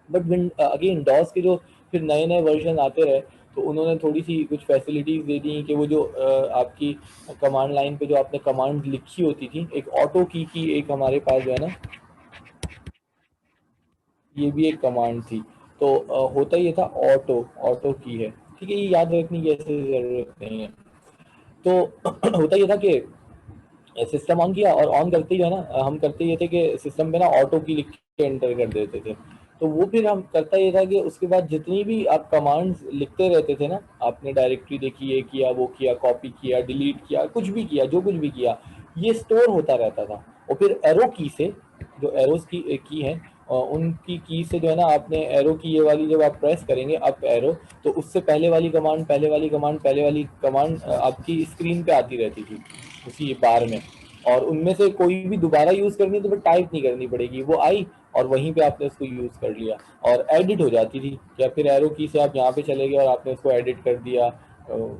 बट अगेन डॉस के जो फिर नए नए वर्जन आते रहे, तो उन्होंने थोड़ी सी कुछ फैसिलिटीज दे दी कि वो जो आपकी कमांड लाइन पे जो आपने कमांड लिखी होती थी, एक ऑटो की एक हमारे पास जो है ना, ये भी एक कमांड थी। तो होता ये था, ऑटो ऑटो की है, ठीक है, ये याद रखने की ऐसे जरूरत नहीं है। तो होता ये था कि सिस्टम ऑन किया, और ऑन करते ही है ना हम करते ये थे कि सिस्टम पे ना ऑटो की लिख के एंटर कर देते थे। तो वो फिर हम करता ये था कि उसके बाद जितनी भी आप कमांड्स लिखते रहते थे ना, आपने डायरेक्टरी देखी, ये किया वो किया, कॉपी किया, डिलीट किया, कुछ भी किया, जो कुछ भी किया, ये स्टोर होता रहता था। और फिर एरो की से, जो एरोस की है, उनकी की से जो है ना, आपने एरो की ये वाली जब आप प्रेस करेंगे अप एरो, तो उससे पहले वाली कमांड, पहले वाली कमांड, पहले वाली कमांड आपकी स्क्रीन पे आती रहती थी उसी बार में। और उनमें से कोई भी दोबारा यूज़ करनी है तो फिर टाइप नहीं करनी पड़ेगी, वो आई और वहीं पे आपने उसको यूज़ कर लिया, और एडिट हो जाती थी। या फिर एरो की से आप यहाँ पे चले गए और आपने उसको एडिट कर दिया,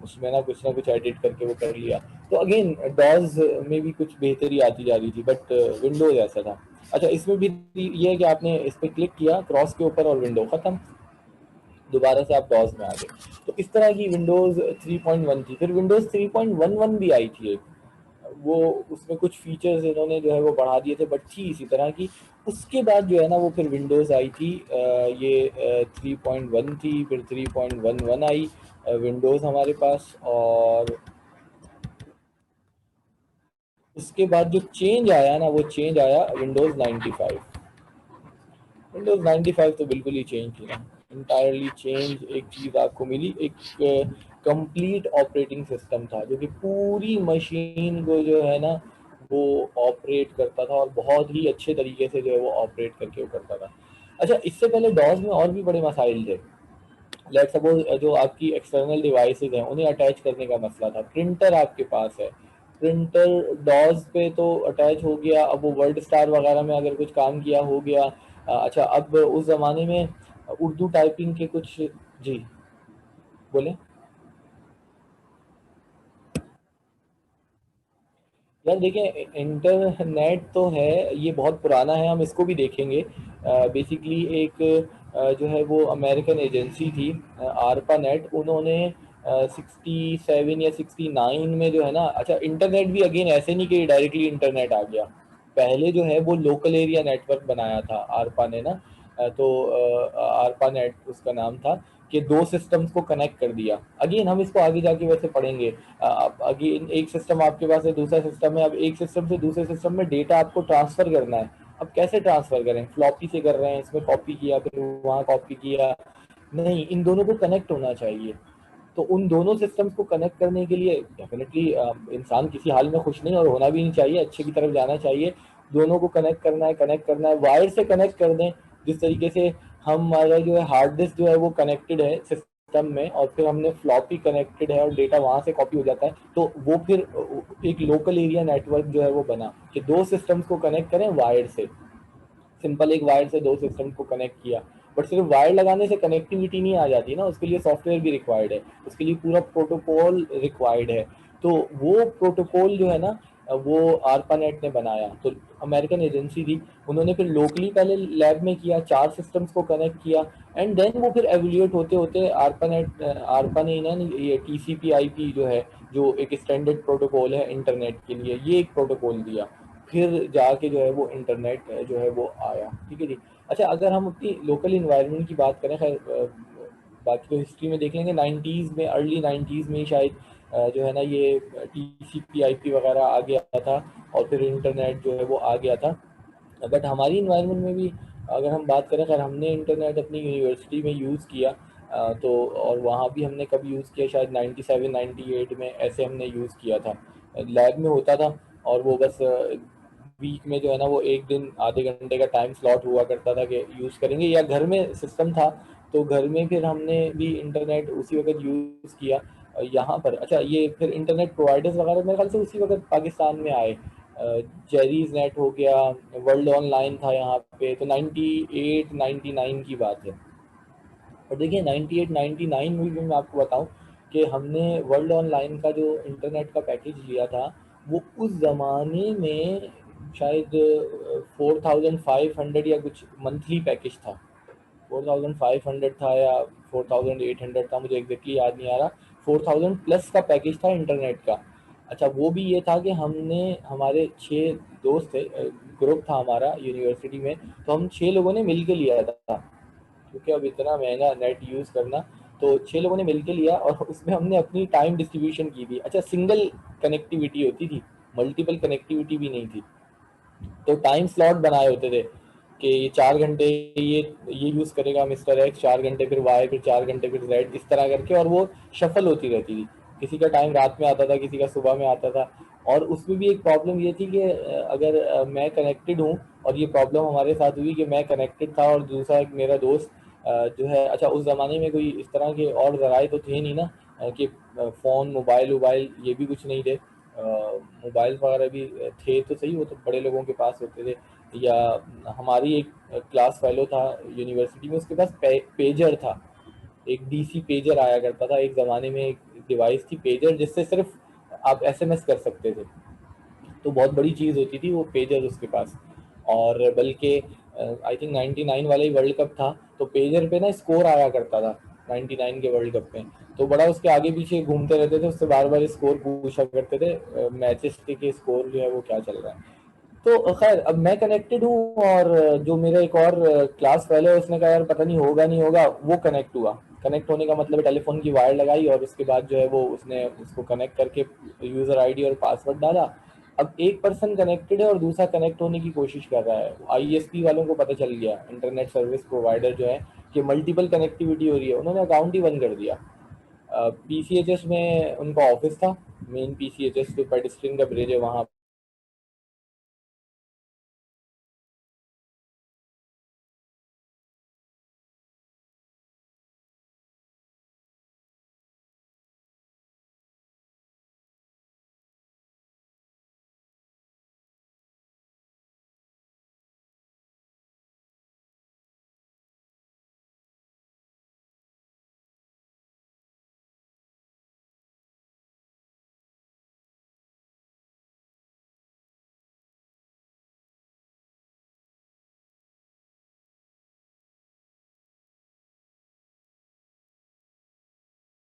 उसमें ना कुछ एडिट करके वो कर लिया। तो अगेन डॉज में भी कुछ बेहतरी आती जा रही थी, बट विंडोज ऐसा था। अच्छा, इसमें भी ये है कि आपने इस पर क्लिक किया क्रॉस के ऊपर और विंडो खत्म, दोबारा से आप डॉज में आ गए। तो इस तरह की विंडोज 3.1 थी। फिर विंडोज 3.11 भी आई थी एक, वो उसमें कुछ फीचर्स इन्होंने जो है वो बढ़ा दिए थे, बट थी इसी तरह की। उसके बाद जो है ना वो फिर विंडोज़ आई थी, ये 3.1 थी, फिर 3.11 आई विंडोज़ हमारे पास। और उसके बाद जो चेंज आया ना, वो चेंज आया विंडोज़ 95। विंडोज़ 95 तो बिल्कुल ही चेंज थी ना, इंटायरली चेंज एक चीज़ आपको मिली, एक कंप्लीट ऑपरेटिंग सिस्टम था जो कि पूरी मशीन को जो है ना वो ऑपरेट करता था, और बहुत ही अच्छे तरीके से जो है वो ऑपरेट करके वो करता था। अच्छा, इससे पहले डॉस में और भी बड़े मसाइल थे। लेट्स सपोज जो आपकी एक्सटर्नल डिवाइसेज हैं उन्हें अटैच करने का मसला था। प्रिंटर आपके पास है, प्रिंटर डॉस पे तो अटैच हो गया, अब वो वर्ड स्टार वगैरह में अगर कुछ काम किया हो गया। अच्छा, अब उस ज़माने में उर्दू टाइपिंग के कुछ, जी बोले। यार देखिए, इंटरनेट तो है, ये बहुत पुराना है, हम इसको भी देखेंगे। बेसिकली एक जो है वो अमेरिकन एजेंसी थी, आरपा नेट, उन्होंने 67 या 69 में जो है ना, अच्छा इंटरनेट भी अगेन ऐसे नहीं कि डायरेक्टली इंटरनेट आ गया। पहले जो है वो लोकल एरिया नेटवर्क बनाया था आरपा ने ना। तो आरपा नेट उसका नाम था, कि दो सिस्टम्स को कनेक्ट कर दिया। अगेन हम इसको आगे जाके वैसे पढ़ेंगे। अब अगेन एक सिस्टम आपके पास है, दूसरा सिस्टम है, अब एक सिस्टम से दूसरे सिस्टम में डेटा आपको ट्रांसफर करना है। अब कैसे ट्रांसफर करें, फ्लॉपी से कर रहे हैं, इसमें कॉपी किया फिर वहाँ कॉपी किया, नहीं, इन दोनों को कनेक्ट होना चाहिए। तो उन दोनों सिस्टम्स को कनेक्ट करने के लिए डेफिनेटली इंसान किसी हाल में खुश नहीं, और होना भी नहीं चाहिए, अच्छे की तरफ जाना चाहिए। दोनों को कनेक्ट करना है, कनेक्ट करना है, वायर से कनेक्ट कर दें। जिस तरीके से हमारा जो है हार्ड डिस्क जो है वो कनेक्टेड है सिस्टम में, और फिर हमने फ्लॉपी कनेक्टेड है और डेटा वहां से कॉपी हो जाता है, तो वो फिर एक लोकल एरिया नेटवर्क जो है वो बना, कि दो सिस्टम्स को कनेक्ट करें वायर से। सिंपल एक वायर से दो सिस्टम को कनेक्ट किया। बट सिर्फ वायर लगाने से कनेक्टिविटी नहीं आ जाती ना, उसके लिए सॉफ्टवेयर भी रिक्वायर्ड है, उसके लिए पूरा प्रोटोकॉल रिक्वायर्ड है। तो वो प्रोटोकॉल जो है ना वो आरपानेट ने बनाया। तो अमेरिकन एजेंसी थी, उन्होंने फिर लोकली पहले लैब में किया, चार सिस्टम्स को कनेक्ट किया, एंड देन वो फिर एवोल्यूट होते होते आरपानेट, आरपा ने ना ये टीसीपी आईपी जो है, जो एक स्टैंडर्ड प्रोटोकॉल है इंटरनेट के लिए, ये एक प्रोटोकॉल दिया। फिर जाके जो है वो इंटरनेट जो है वो आया, ठीक है जी। अच्छा, अगर हम अपनी लोकल इन्वायरमेंट की बात करें, खैर बाकी तो हिस्ट्री में देख लेंगे, 90s में, अर्ली 90s में ही शायद जो है ना ये टीसीपी आईपी वगैरह आ गया था, और फिर इंटरनेट जो है वो आ गया था। बट हमारी इन्वायरमेंट में भी अगर हम बात करें, खैर हमने इंटरनेट अपनी यूनिवर्सिटी में यूज़ किया, तो और वहाँ भी हमने कब यूज़ किया, शायद 97 98 में ऐसे हमने यूज़ किया था। लैब में होता था, और वो बस वीक में जो है ना वो एक दिन आधे घंटे का टाइम स्लॉट हुआ करता था कि यूज़ करेंगे, या घर में सिस्टम था तो घर में फिर हमने भी इंटरनेट उसी वक्त यूज़ किया। यहाँ पर अच्छा, ये फिर इंटरनेट प्रोवाइडर्स वगैरह मेरे ख्याल से उसी वक्त पाकिस्तान में आए। जेरीज नेट हो गया, वर्ल्ड ऑनलाइन था यहाँ पे, तो 98 99 की बात है। और देखिए 98 99 में भी मैं आपको बताऊं कि हमने वर्ल्ड ऑनलाइन का जो इंटरनेट का पैकेज लिया था, वो उस ज़माने में शायद 4500 या कुछ मंथली पैकेज था। 4500 था या 4800 था, मुझे एग्जैक्टली याद नहीं आ रहा। 4000 प्लस का पैकेज था इंटरनेट का। अच्छा, वो भी ये था कि हमने, हमारे 6 दोस्त थे, ग्रुप था हमारा यूनिवर्सिटी में, तो हम 6 लोगों ने मिल के लिया था, क्योंकि अब इतना महंगा नेट यूज़ करना। तो 6 लोगों ने मिल के लिया, और उसमें हमने अपनी टाइम डिस्ट्रीब्यूशन की थी। अच्छा, सिंगल कनेक्टिविटी होती थी, मल्टीपल कनेक्टिविटी भी नहीं थी। तो टाइम स्लॉट बनाए होते थे कि ये 4 घंटे ये यूज़ करेगा मिस्टर एक्स, 4 घंटे फिर वाई, फिर 4 घंटे फिर जेड, इस तरह करके, और वो शफल होती रहती थी। किसी का टाइम रात में आता था, किसी का सुबह में आता था। और उसमें भी एक प्रॉब्लम ये थी कि अगर मैं कनेक्टेड हूँ, और ये प्रॉब्लम हमारे साथ हुई कि मैं कनेक्टेड था और दूसरा एक मेरा दोस्त जो है, अच्छा उस ज़माने में कोई इस तरह के और ज़राए तो थे नहीं ना, कि फ़ोन मोबाइल वोबाइल ये भी कुछ नहीं थे। मोबाइल वगैरह भी थे तो सही, वो तो बड़े लोगों के पास होते थे। या हमारी एक क्लास फेलो था यूनिवर्सिटी में, उसके पास पेजर था, एक डीसी पेजर आया करता था एक ज़माने में, एक डिवाइस थी पेजर, जिससे सिर्फ आप एसएमएस कर सकते थे। तो बहुत बड़ी चीज़ होती थी वो पेजर उसके पास। और बल्कि आई थिंक 99 वाला ही वर्ल्ड कप था, तो पेजर पे ना स्कोर आया करता था। 99 के वर्ल्ड कप में, तो बड़ा उसके आगे पीछे घूमते रहते थे, उससे बार बार स्कोर पूछा करते थे मैचेस के स्कोर जो है वो क्या चल रहा है। तो खैर अब मैं कनेक्टेड हूँ, और जो मेरा एक और क्लास फेलो है उसने कहा यार पता नहीं होगा नहीं होगा, वो कनेक्ट हुआ। कनेक्ट होने का मतलब टेलीफोन की वायर लगाई और उसके बाद जो है वो उसने उसको कनेक्ट करके यूजर आईडी और पासवर्ड डाला। अब एक पर्सन कनेक्टेड है और दूसरा कनेक्ट होने की कोशिश कर रहा है। आईएसपी वालों को पता चल गया, इंटरनेट सर्विस प्रोवाइडर जो है, कि मल्टीपल कनेक्टिविटी हो रही है, उन्होंने अकाउंट ही बंद कर दिया। पीसीएचएस में उनका ऑफिस था, मेन पीसीएचएस जो पेडिस्ट्रियन का ब्रिज है वहाँ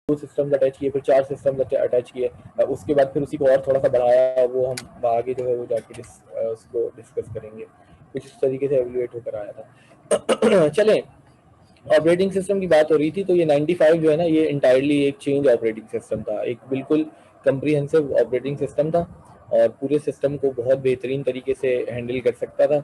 दो सिस्टम अटैच किए, फिर 4 सिस्टम अटैच किए, उसके बाद फिर उसी को और थोड़ा सा बढ़ाया, वो हम आगे जो है वो जाके उसको डिस्कस करेंगे। कुछ इस तरीके से एवेल्युएट होकर आया था। चलें, ऑपरेटिंग सिस्टम की बात हो रही थी, तो ये 95 जो है ना, ये इंटायरली एक चेंज ऑपरेटिंग सिस्टम था, एक बिल्कुल कम्प्रीहेंसिव ऑपरेटिंग सिस्टम था, और पूरे सिस्टम को बहुत बेहतरीन तरीके से हैंडल कर सकता था।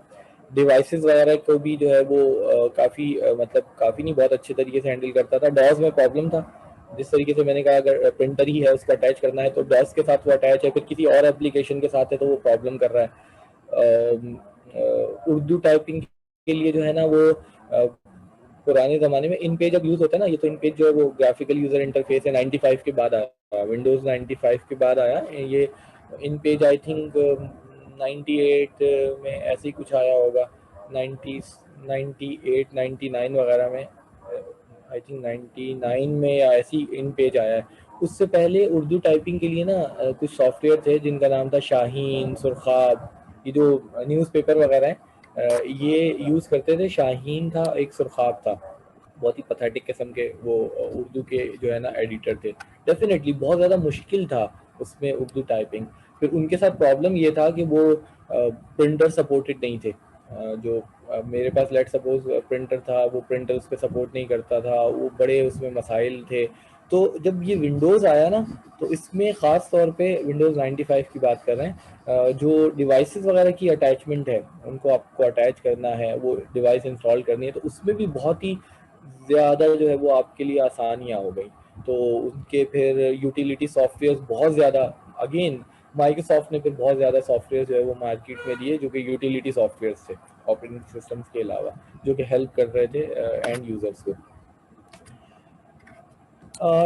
डिवाइसेस वगैरह को भी जो है वो काफ़ी मतलब काफ़ी नहीं, बहुत अच्छे तरीके से हैंडल करता था। डॉस में प्रॉब्लम था, जिस तरीके से मैंने कहा, अगर प्रिंटर ही है उसका अटैच करना है तो डॉस के साथ वो अटैच है, फिर किसी और एप्लीकेशन के साथ है तो वो प्रॉब्लम कर रहा है। उर्दू टाइपिंग के लिए जो है ना वो पुराने ज़माने में इन पेज अब यूज़ होता है ना, ये तो इन पेज जो है वो ग्राफिकल यूज़र इंटरफेस है, 95 के बाद आया, विंडोज़ 95 के बाद आया ये। इन पेज आई थिंक 98 में ऐसे ही कुछ आया होगा, 90 98 99 वगैरह में, आई थिंक 99 में या ऐसी इन पेज आया है। उससे पहले उर्दू टाइपिंग के लिए ना कुछ सॉफ्टवेयर थे जिनका नाम था शाहीन, सुरखाब, ये जो न्यूज़पेपर वगैरह हैं ये यूज़ करते थे। शाहीन था, एक सुरखाब था, बहुत ही पथेटिक किस्म के वो उर्दू के जो है ना एडिटर थे। डेफिनेटली बहुत ज़्यादा मुश्किल था उसमें उर्दू टाइपिंग। फिर उनके साथ प्रॉब्लम ये था कि वो प्रिंटर सपोर्टेड नहीं थे। जो मेरे पास लेट सपोज प्रिंटर था, वो प्रिंटर उस पर सपोर्ट नहीं करता था, वो बड़े उसमें मसाइल थे। तो जब ये विंडोज़ आया ना, तो इसमें ख़ास तौर पे विंडोज़ 95 की बात कर रहे हैं, जो डिवाइसेस वगैरह की अटैचमेंट है, उनको आपको अटैच करना है, वो डिवाइस इंस्टॉल करनी है, तो उसमें भी बहुत ही ज़्यादा जो है वो आपके लिए आसानियाँ हो गई। तो उनके फिर यूटिलिटी सॉफ्टवेयर बहुत ज़्यादा, अगेन माइक्रोसॉफ्ट ने फिर बहुत ज़्यादा सॉफ्टवेयर जो है वो मार्केट में दिए, जो कि यूटिलिटी सॉफ्टवेयर थे ऑपरेटिंग सिस्टम्स के अलावा, जो कि हेल्प कर रहे थे एंड यूज़र्स को।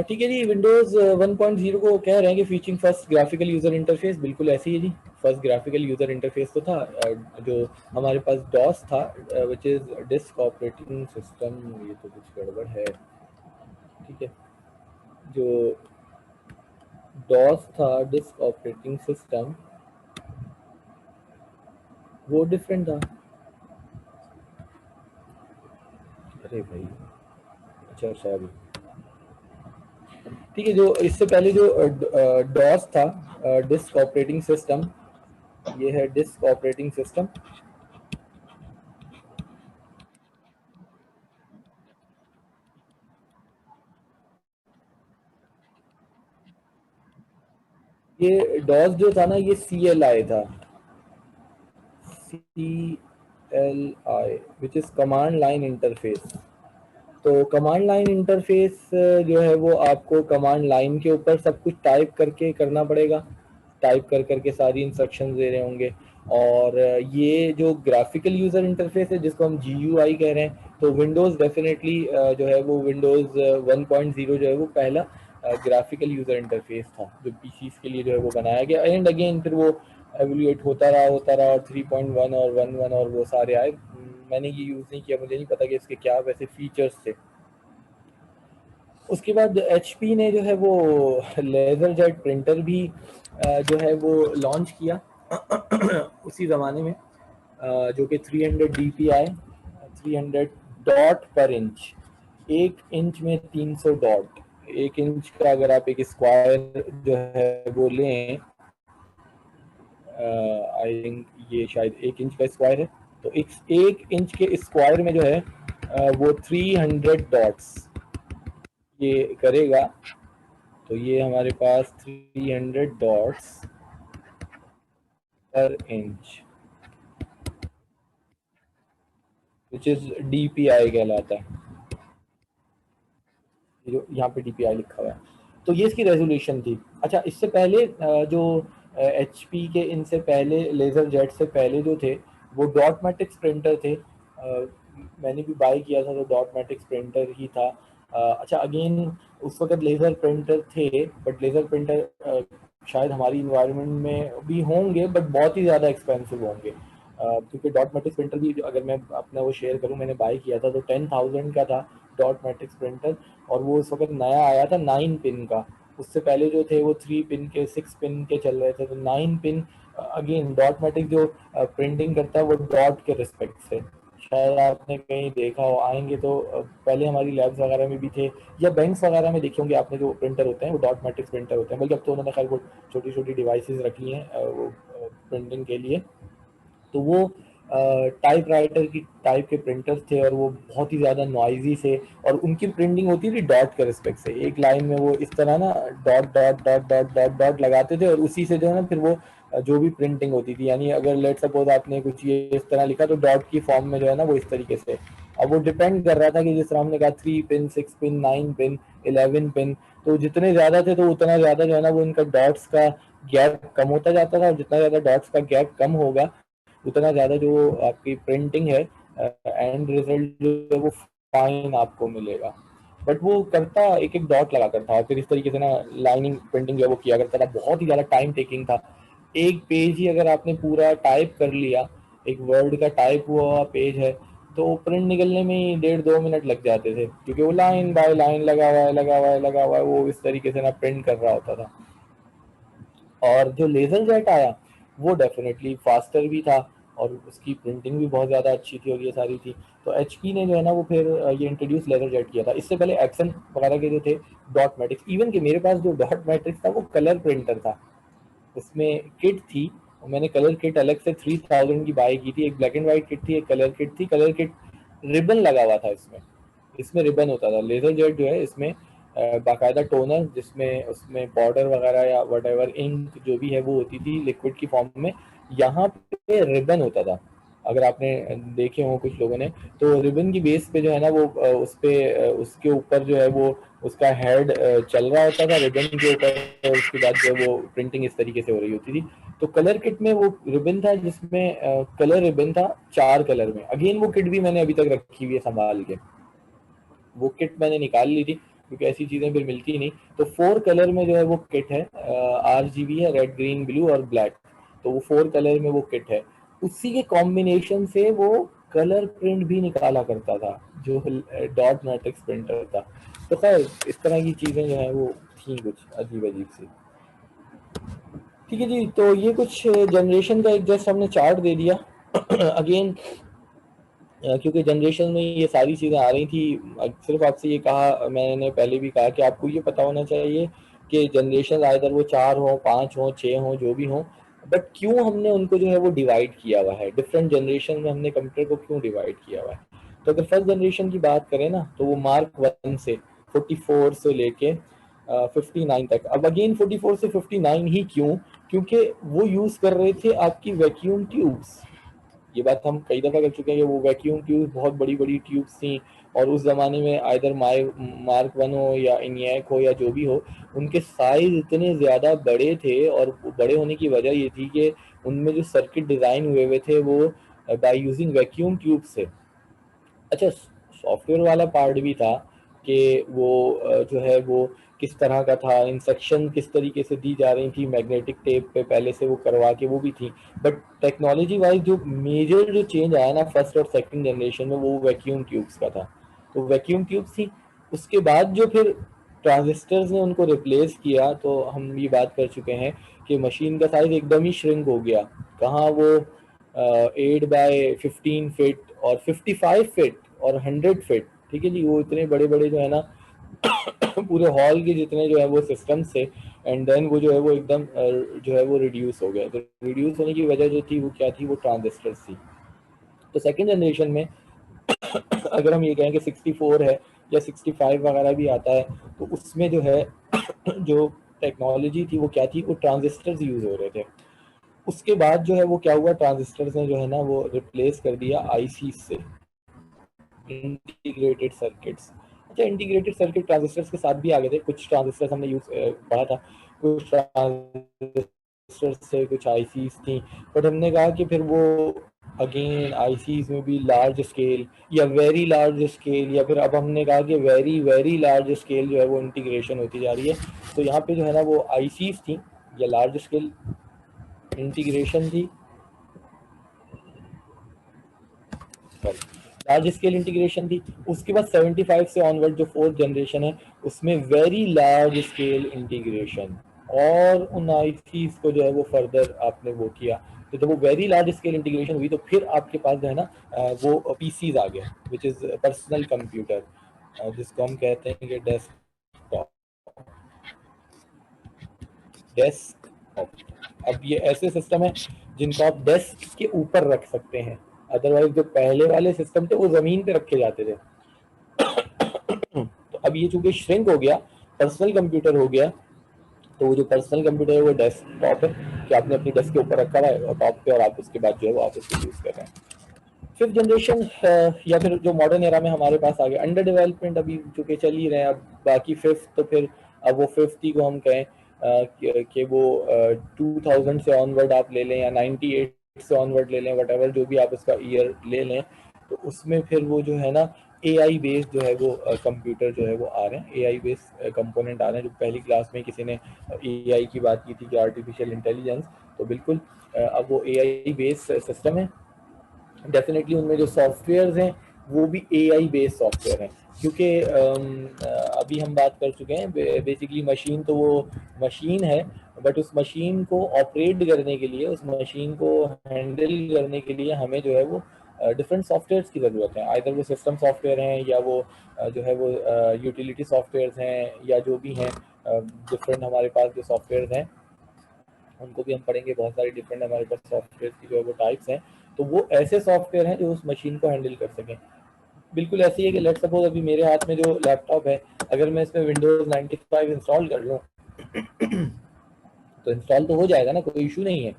ठीक है जी, विंडोज़ 1.0 को कह रहे हैं कि featuring first graphical user interface, बिल्कुल ऐसे ही है जी। फर्स्ट ग्राफिकल यूज़र इंटरफेस तो था, जो हमारे पास डॉस था, which is disk operating system, ये तो कुछ गड़बड़ है। ठीक है, जो डॉस था डिस्क ऑपरेटिंग सिस्टम, वो डिफरेंट था। अरे भाई, अच्छा सॉरी। ठीक है, जो इससे पहले जो डॉस था डिस्क ऑपरेटिंग सिस्टम, ये है डिस्क ऑपरेटिंग सिस्टम। ये डॉस जो था ना, ये CLI था, CLI which is command line interface. तो कमांड लाइन इंटरफेस जो है वो आपको कमांड लाइन के ऊपर सब कुछ टाइप करके करना पड़ेगा, टाइप कर करके सारी इंस्ट्रक्शंस दे रहे होंगे। और ये जो ग्राफिकल यूज़र इंटरफेस है, जिसको हम GUI कह रहे हैं, तो विंडोज़ डेफिनेटली जो है वो विंडोज़ 1.0 जो है वो पहला ग्राफिकल यूज़र इंटरफेस था, जो PCs के लिए जो है वो बनाया गया। एंड अगेन फिर वो एवोल्यूएट होता रहा और 3.1 और 1.1 और वो सारे आए। मैंने ये यूज़ नहीं किया, मुझे नहीं पता कि इसके क्या वैसे फीचर्स थे। उसके बाद HP ने जो है वो लेज़र जेट प्रिंटर भी जो है वो लॉन्च किया उसी ज़माने में, जो कि 300 DPI, 300 डॉट पर इंच, 1 इंच में 300 डॉट, 1 इंच का अगर आप एक स्क्वायर जो है वो लें, आई थिंक ये शायद 1 इंच का स्क्वायर है, तो 1 इंच के स्क्वायर में जो है वो 300 डॉट्स ये करेगा। तो ये हमारे पास 300 डॉट्स पर इंच विच इज DPI कहलाता है, जो यहाँ पे DPI लिखा हुआ है। तो ये इसकी रेजोल्यूशन थी। अच्छा, इससे पहले जो HP के इनसे पहले लेज़र जेट से पहले जो थे वो डॉट मैट्रिक्स प्रिंटर थे। मैंने भी बाय किया था तो डॉट मैट्रिक्स प्रिंटर ही था। अच्छा, अगेन उस वक्त लेज़र प्रिंटर थे, बट लेज़र प्रिंटर शायद हमारी इन्वायरमेंट में भी होंगे बट बहुत ही ज़्यादा एक्सपेंसिव होंगे, क्योंकि डॉट मैट्रिक्स प्रिंटर भी अगर मैं अपना वो शेयर करूँ, मैंने बाय किया था तो 10,000 का था डॉट मैट्रिक्स प्रिंटर, और वो उस वक्त नया आया था 9 पिन का। उससे पहले जो थे वो 3 पिन के 6 पिन के चल रहे थे, तो 9 पिन अगेन डॉट मैट्रिक जो प्रिंटिंग करता है वो डॉट के रिस्पेक्ट से, शायद आपने कहीं देखा हो, आएंगे तो पहले हमारी लैब्स वगैरह में भी थे, या बैंक्स वगैरह में देखे होंगे आपने, जो प्रिंटर होते हैं वो डॉट मैट्रिक्स प्रिंटर होते हैं, बल्कि अब तो उन्होंने खैर वो छोटी छोटी डिवाइसेस रखी हैं वो प्रिंटिंग के लिए। तो वो टाइप राइटर की टाइप के प्रिंटर्स थे और वो बहुत ही ज़्यादा नॉइजी से, और उनकी प्रिंटिंग होती थी डॉट के रिस्पेक्ट से, एक लाइन में वो इस तरह ना dot dot dot dot dot dot लगाते थे, और उसी से जो है ना फिर वो जो भी प्रिंटिंग होती थी, यानी अगर लेट सपोज आपने कुछ ये इस तरह लिखा तो डॉट की फॉर्म में जो है ना वो इस तरीके से। अब वो डिपेंड कर रहा था कि जिस तरह हमने कहा 3 पिन 6 पिन 9 पिन 11 पिन, तो जितने ज़्यादा थे तो उतना ज़्यादा जो है ना वो इनका डॉट्स का गैप कम होता जाता था, और जितना ज़्यादा डॉट्स का गैप कम होगा उतना ज़्यादा जो आपकी प्रिंटिंग है एंड रिजल्ट जो है वो फाइन आपको मिलेगा। बट वो करता एक एक डॉट लगा करता, और फिर इस तरीके से ना लाइनिंग प्रिंटिंग जो है वो किया करता था, बहुत ही ज़्यादा टाइम टेकिंग था। एक पेज ही अगर आपने पूरा टाइप कर लिया, एक वर्ड का टाइप हुआ पेज है, तो प्रिंट निकलने में ही 1.5-2 मिनट लग जाते थे, क्योंकि वो लाइन बाय लाइन लगा हुआ है लगा हुआ है लगा हुआ है, वो इस तरीके से ना प्रिंट कर रहा होता था। और जो लेज़र जेट आया वो डेफिनेटली फास्टर भी था, और उसकी प्रिंटिंग भी बहुत ज़्यादा अच्छी थी, और ये सारी थी। तो HP ने जो है ना वो फिर ये इंट्रोड्यूस लेज़र जेट किया था। इससे पहले एक्सन वगैरह के जो थे डॉट मैट्रिक्स, इवन कि मेरे पास जो डॉट मैट्रिक्स था वो कलर प्रिंटर था, उसमें किट थी, और मैंने कलर किट अलग से 3000 की बाई की थी। एक ब्लैक एंड वाइट किट थी, एक कलर किट थी। कलर किट रिबन लगा हुआ था इसमें, इसमें रिबन होता था। लेजर जेट जो है इसमें बाकायदा टोनर, जिसमें उसमें पाउडर वगैरह या वट एवर इंक जो भी है वो होती थी लिक्विड की फॉर्म में, यहाँ पे रिबन होता था। अगर आपने देखे हो कुछ लोगों ने, तो रिबन की बेस पे जो है ना वो उस पे उसके ऊपर जो है वो उसका हेड चल रहा होता था रिबन के ऊपर, और उसके बाद जो है वो प्रिंटिंग इस तरीके से हो रही होती थी। तो कलर किट में वो रिबन था जिसमें कलर रिबन था 4 कलर में। अगेन वो किट भी मैंने अभी तक रखी हुई है संभाल के, वो किट मैंने निकाल ली थी क्योंकि ऐसी चीज़ें फिर मिलती नहीं। तो 4 कलर में जो है वो किट है, RGB है, रेड ग्रीन ब्लू और ब्लैक, तो वो 4 कलर में वो किट है। उसी के कॉम्बिनेशन से वो कलर प्रिंट भी निकाला करता था जो डॉट मैट्रिक्स प्रिंटर था। तो खैर इस तरह की चीज़ें जो है वो थी कुछ अजीब अजीब सी। ठीक है जी, तो ये कुछ जनरेशन का एक जस्ट हमने चार्ट दे दिया। अगेन क्योंकि जनरेशन में ये सारी चीज़ें आ रही थी, सिर्फ आपसे ये कहा, मैंने पहले भी कहा कि आपको ये पता होना चाहिए कि जनरेशन आइदर वो 4 हो 5 हो 6 हो जो भी हो, बट क्यों हमने उनको जो है वो डिवाइड किया हुआ है, डिफरेंट जनरेशन में हमने कंप्यूटर को क्यों डिवाइड किया हुआ है। तो अगर फर्स्ट जनरेशन की बात करें ना, तो वो मार्क 1 से 44 से लेके 59 तक। अब अगेन 44 से 59 ही क्यों, क्योंकि वो यूज़ कर रहे थे आपकी वैक्यूम ट्यूब्स। ये बात हम कई दफ़ा कर चुके हैं कि वो वैक्यूम ट्यूब बहुत बड़ी बड़ी ट्यूब्स थी, और उस ज़माने में आइदर मार्क 1 हो या इनियाक हो या जो भी हो, उनके साइज इतने ज़्यादा बड़े थे, और बड़े होने की वजह ये थी कि उनमें जो सर्किट डिज़ाइन हुए हुए थे वो बाय यूजिंग वैक्यूम ट्यूब से। अच्छा, सॉफ्टवेयर वाला पार्ट भी था कि वो जो है वो किस तरह का था, इंस्ट्रक्शन किस तरीके से दी जा रही थी मैग्नेटिक टेप पे पहले से वो करवा के, वो भी थी। बट टेक्नोलॉजी वाइज जो मेजर जो चेंज आया ना फर्स्ट और सेकंड जनरेशन में, वो वैक्यूम ट्यूब्स का था। तो वैक्यूम ट्यूब्स थी, उसके बाद जो फिर ट्रांजिस्टर्स ने उनको रिप्लेस किया, तो हम ये बात कर चुके हैं कि मशीन का साइज एकदम ही श्रिंक हो गया। कहाँ वो 8 बाय 15 फीट और 55 फीट और 100 फीट, ठीक है जी। वो इतने बड़े बड़े जो है ना पूरे हॉल के जितने जो है वो सिस्टम्स थे, एंड देन वो जो है वो एकदम जो है वो रिड्यूस हो गया। तो रिड्यूस होने की वजह जो थी वो क्या थी, वो ट्रांजिस्टर्स थी। तो सेकेंड जनरेशन में अगर हम ये कहें कि 64 है या 65 वगैरह भी आता है, तो उसमें जो है जो टेक्नोलॉजी थी वो क्या थी, वो ट्रांजिस्टर्स यूज हो रहे थे। उसके बाद जो है वो क्या हुआ, ट्रांजिस्टर्स ने जो है ना वो रिप्लेस कर दिया आईसी से, इंटीग्रेटेड सर्किट्स। अच्छा, इंटीग्रेटेड सर्किट ट्रांजिस्टर्स के साथ भी आ गए थे, कुछ ट्रांजिस्टर्स हमने यूज पढ़ा था, कुछ ट्रांजिस्टर्स से कुछ आईसीज थी, बट हमने कहा कि फिर वो अगेन आईसीज में भी लार्ज स्केल या वेरी लार्ज स्केल, या फिर अब हमने कहा कि वेरी वेरी लार्ज स्केल जो है वो इंटीग्रेशन होती जा रही है। तो यहाँ पे जो है ना वो आईसीज थी या लार्ज स्केल इंटीग्रेशन थी, लार्ज स्केल इंटीग्रेशन थी। उसके बाद 75 से ऑनवर्ड जो फोर्थ जनरेशन है, उसमें वेरी लार्ज स्केल इंटीग्रेशन, और उन आईसीज को जो है वो फर्दर आपने वो किया। तो जब वो वेरी लार्ज स्केल इंटीग्रेशन हुई, तो फिर आपके पास जो है ना वो पीसीज आ गया, विच इज पर्सनल कंप्यूटर, जिसको हम कहते हैं कि डेस्कटॉप। डेस्कटॉप, अब ये ऐसे सिस्टम है जिनको आप डेस्क के ऊपर रख सकते हैं। अदरवाइज जो पहले वाले सिस्टम थे वो जमीन पे रखे जाते थे। तो अब ये चूंकि श्रिंक हो गया, पर्सनल कंप्यूटर हो गया, तो वो जो पर्सनल कंप्यूटर है वो डेस्कटॉप है कि आपने अपनी डेस्क के ऊपर रखा हुआ है टॉप पे, और आप उसके बाद जो है वो आप उसको यूज कर रहे हैं। फिफ्थ जनरेशन या फिर जो मॉडर्न एरा में हमारे पास आ गया, अंडर डेवलपमेंट अभी चूंकि चल ही रहे हैं, अब बाकी फिफ्थ तो फिर अब वो फिफ्थ ही को हम कहें कि वो 2000 से ऑनवर्ड आप ले लें या 98 से ऑनवर्ड ले लें, वट एवर जो भी आप उसका ईयर ले लें, तो उसमें फिर वो जो है ना एआई बेस्ड जो है वो कंप्यूटर जो है वो आ रहे हैं, एआई बेस्ड कंपोनेंट आ रहे हैं। जो पहली क्लास में किसी ने एआई की बात की थी कि आर्टिफिशियल इंटेलिजेंस, तो बिल्कुल अब वो एआई बेस्ड सिस्टम है। डेफिनेटली उनमें जो सॉफ्टवेयर हैं वो भी एआई बेस्ड सॉफ्टवेयर हैं, क्योंकि अभी हम बात कर चुके हैं बेसिकली मशीन तो वो मशीन है, बट उस मशीन को ऑपरेट करने के लिए, उस मशीन को हैंडल करने के लिए हमें जो है वो डिफरेंट सॉफ्टवेयर्स की ज़रूरत है। आइदर वो सिस्टम सॉफ्टवेयर हैं या वो जो है वो यूटिलिटी सॉफ्टवेयर्स हैं, या जो भी हैं डिफरेंट हमारे पास जो सॉफ्टवेयर हैं, उनको भी हम पढ़ेंगे। बहुत सारे डिफरेंट हमारे पास सॉफ्टवेयर की जो है वो टाइप्स हैं, तो वो ऐसे सॉफ्टवेयर हैं जो उस मशीन को हैंडल कर सकें। बिल्कुल ऐसे ही है कि लेट्स सपोज अभी मेरे हाथ में जो लैपटॉप है, अगर मैं इसमें विंडोज 95 इंस्टॉल कर लूँ तो इंस्टॉल तो हो जाएगा ना, कोई इशू नहीं है,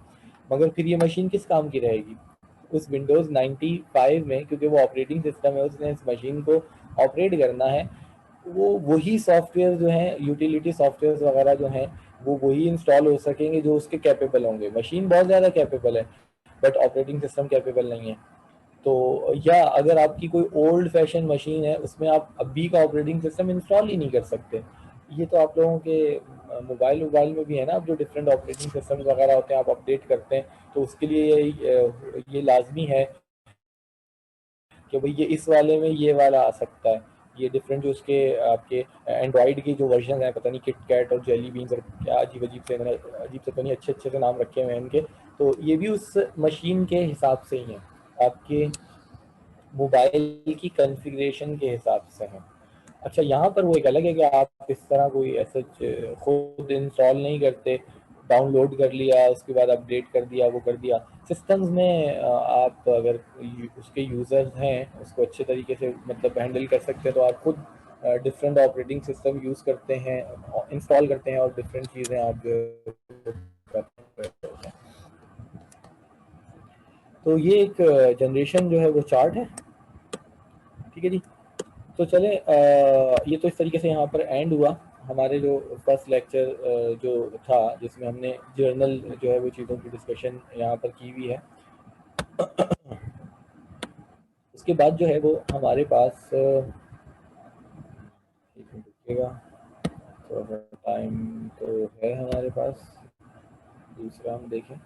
मगर फिर ये मशीन किस काम की रहेगी? उस विंडोज 95 में, क्योंकि वो ऑपरेटिंग सिस्टम है, उसने इस मशीन को ऑपरेट करना है, वो वही सॉफ्टवेयर जो हैं, यूटिलिटी सॉफ्टवेयर वगैरह जो हैं, वो वही इंस्टॉल हो सकेंगे जो उसके कैपेबल होंगे। मशीन बहुत ज़्यादा कैपेबल है, बट ऑपरेटिंग सिस्टम कैपेबल नहीं है। तो या अगर आपकी कोई ओल्ड फैशन मशीन है, उसमें आप अभी का ऑपरेटिंग सिस्टम इंस्टॉल ही नहीं कर सकते। ये तो आप लोगों के मोबाइल मोबाइल में भी है ना, अब जो डिफरेंट ऑपरेटिंग सिस्टम वगैरह होते हैं आप अपडेट करते हैं, तो उसके लिए ये लाजमी है कि भाई ये इस वाले में ये वाला आ सकता है। ये डिफरेंट जो उसके आपके एंड्रॉइड के जो वर्जन है, पता नहीं किट कैट और जेली बीन्स और क्या अजीब अजीब से, मैंने अजीब से तो नहीं, अच्छे अच्छे से नाम रखे हुए हैं इनके, तो ये भी उस मशीन के हिसाब से ही है, आपके मोबाइल की कॉन्फ़िगरेशन के हिसाब से है। अच्छा, यहाँ पर वो एक अलग है कि आप इस तरह कोई ऐसा खुद इंस्टॉल नहीं करते, डाउनलोड कर लिया, उसके बाद अपडेट कर दिया, वो कर दिया। सिस्टम्स में आप अगर उसके यूज़र्स हैं, उसको अच्छे तरीके से मतलब हैंडल कर सकते हैं, तो आप खुद डिफरेंट ऑपरेटिंग सिस्टम यूज़ करते हैं, इंस्टॉल करते हैं, और डिफरेंट चीज़ें आप जो करते हैं। तो ये एक जनरेशन जो है वो चार्ट है, ठीक है जी। तो चले ये तो इस तरीके से यहाँ पर एंड हुआ हमारे जो फर्स्ट लेक्चर जो था, जिसमें हमने जर्नल जो है वो चीज़ों की डिस्कशन यहाँ पर की हुई है। उसके बाद जो है वो हमारे पास एक मिनट रुकिएगा, थोड़ा सा टाइम तो है हमारे पास, दूसरा हम देखें।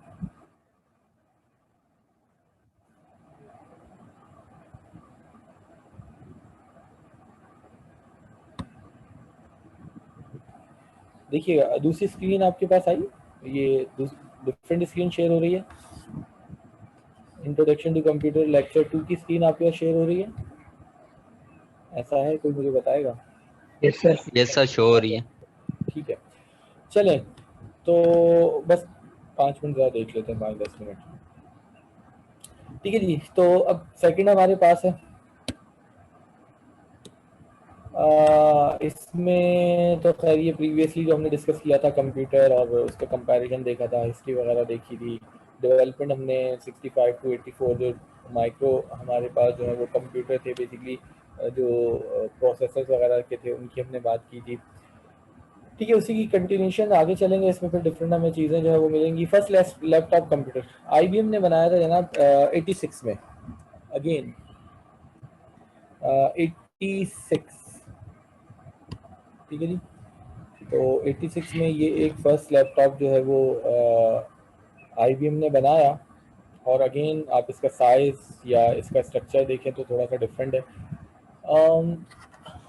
देखिएगा दूसरी स्क्रीन आपके पास आई, ये डिफरेंट स्क्रीन शेयर हो रही है। इंट्रोडक्शन टू कंप्यूटर लेक्चर 2 की स्क्रीन आपके पास शेयर हो रही है। ऐसा है, कोई मुझे बताएगा? Yes sir. Yes sir, show हो रही है। ठीक है, चलें तो बस 5 मिनट ज़्यादा देख लेते हैं, 5-10 मिनट। ठीक है जी, तो अब सेकंड हमारे पास है। इसमें तो खैर ये प्रीवियसली जो हमने डिस्कस किया था कंप्यूटर, और उसका कंपैरिजन देखा था, हिस्ट्री वगैरह देखी थी, डेवलपमेंट हमने 65 to 84 जो माइक्रो हमारे पास जो है वो कंप्यूटर थे बेसिकली, जो प्रोसेसर्स वगैरह के थे उनकी हमने बात की थी। ठीक है, उसी की कंटिन्यूशन आगे चलेंगे, इसमें फिर डिफरेंट हमें चीज़ें जो है वो मिलेंगी। फर्स्ट लैपटॉप कंप्यूटर आईबीएम ने बनाया था जनाब 86 में, अगेन 86। ठीक है जी, तो 86 में ये एक फर्स्ट लैपटॉप जो है वो आईबीएम ने बनाया। और अगेन आप इसका साइज़ या इसका स्ट्रक्चर देखें तो थोड़ा सा डिफरेंट है।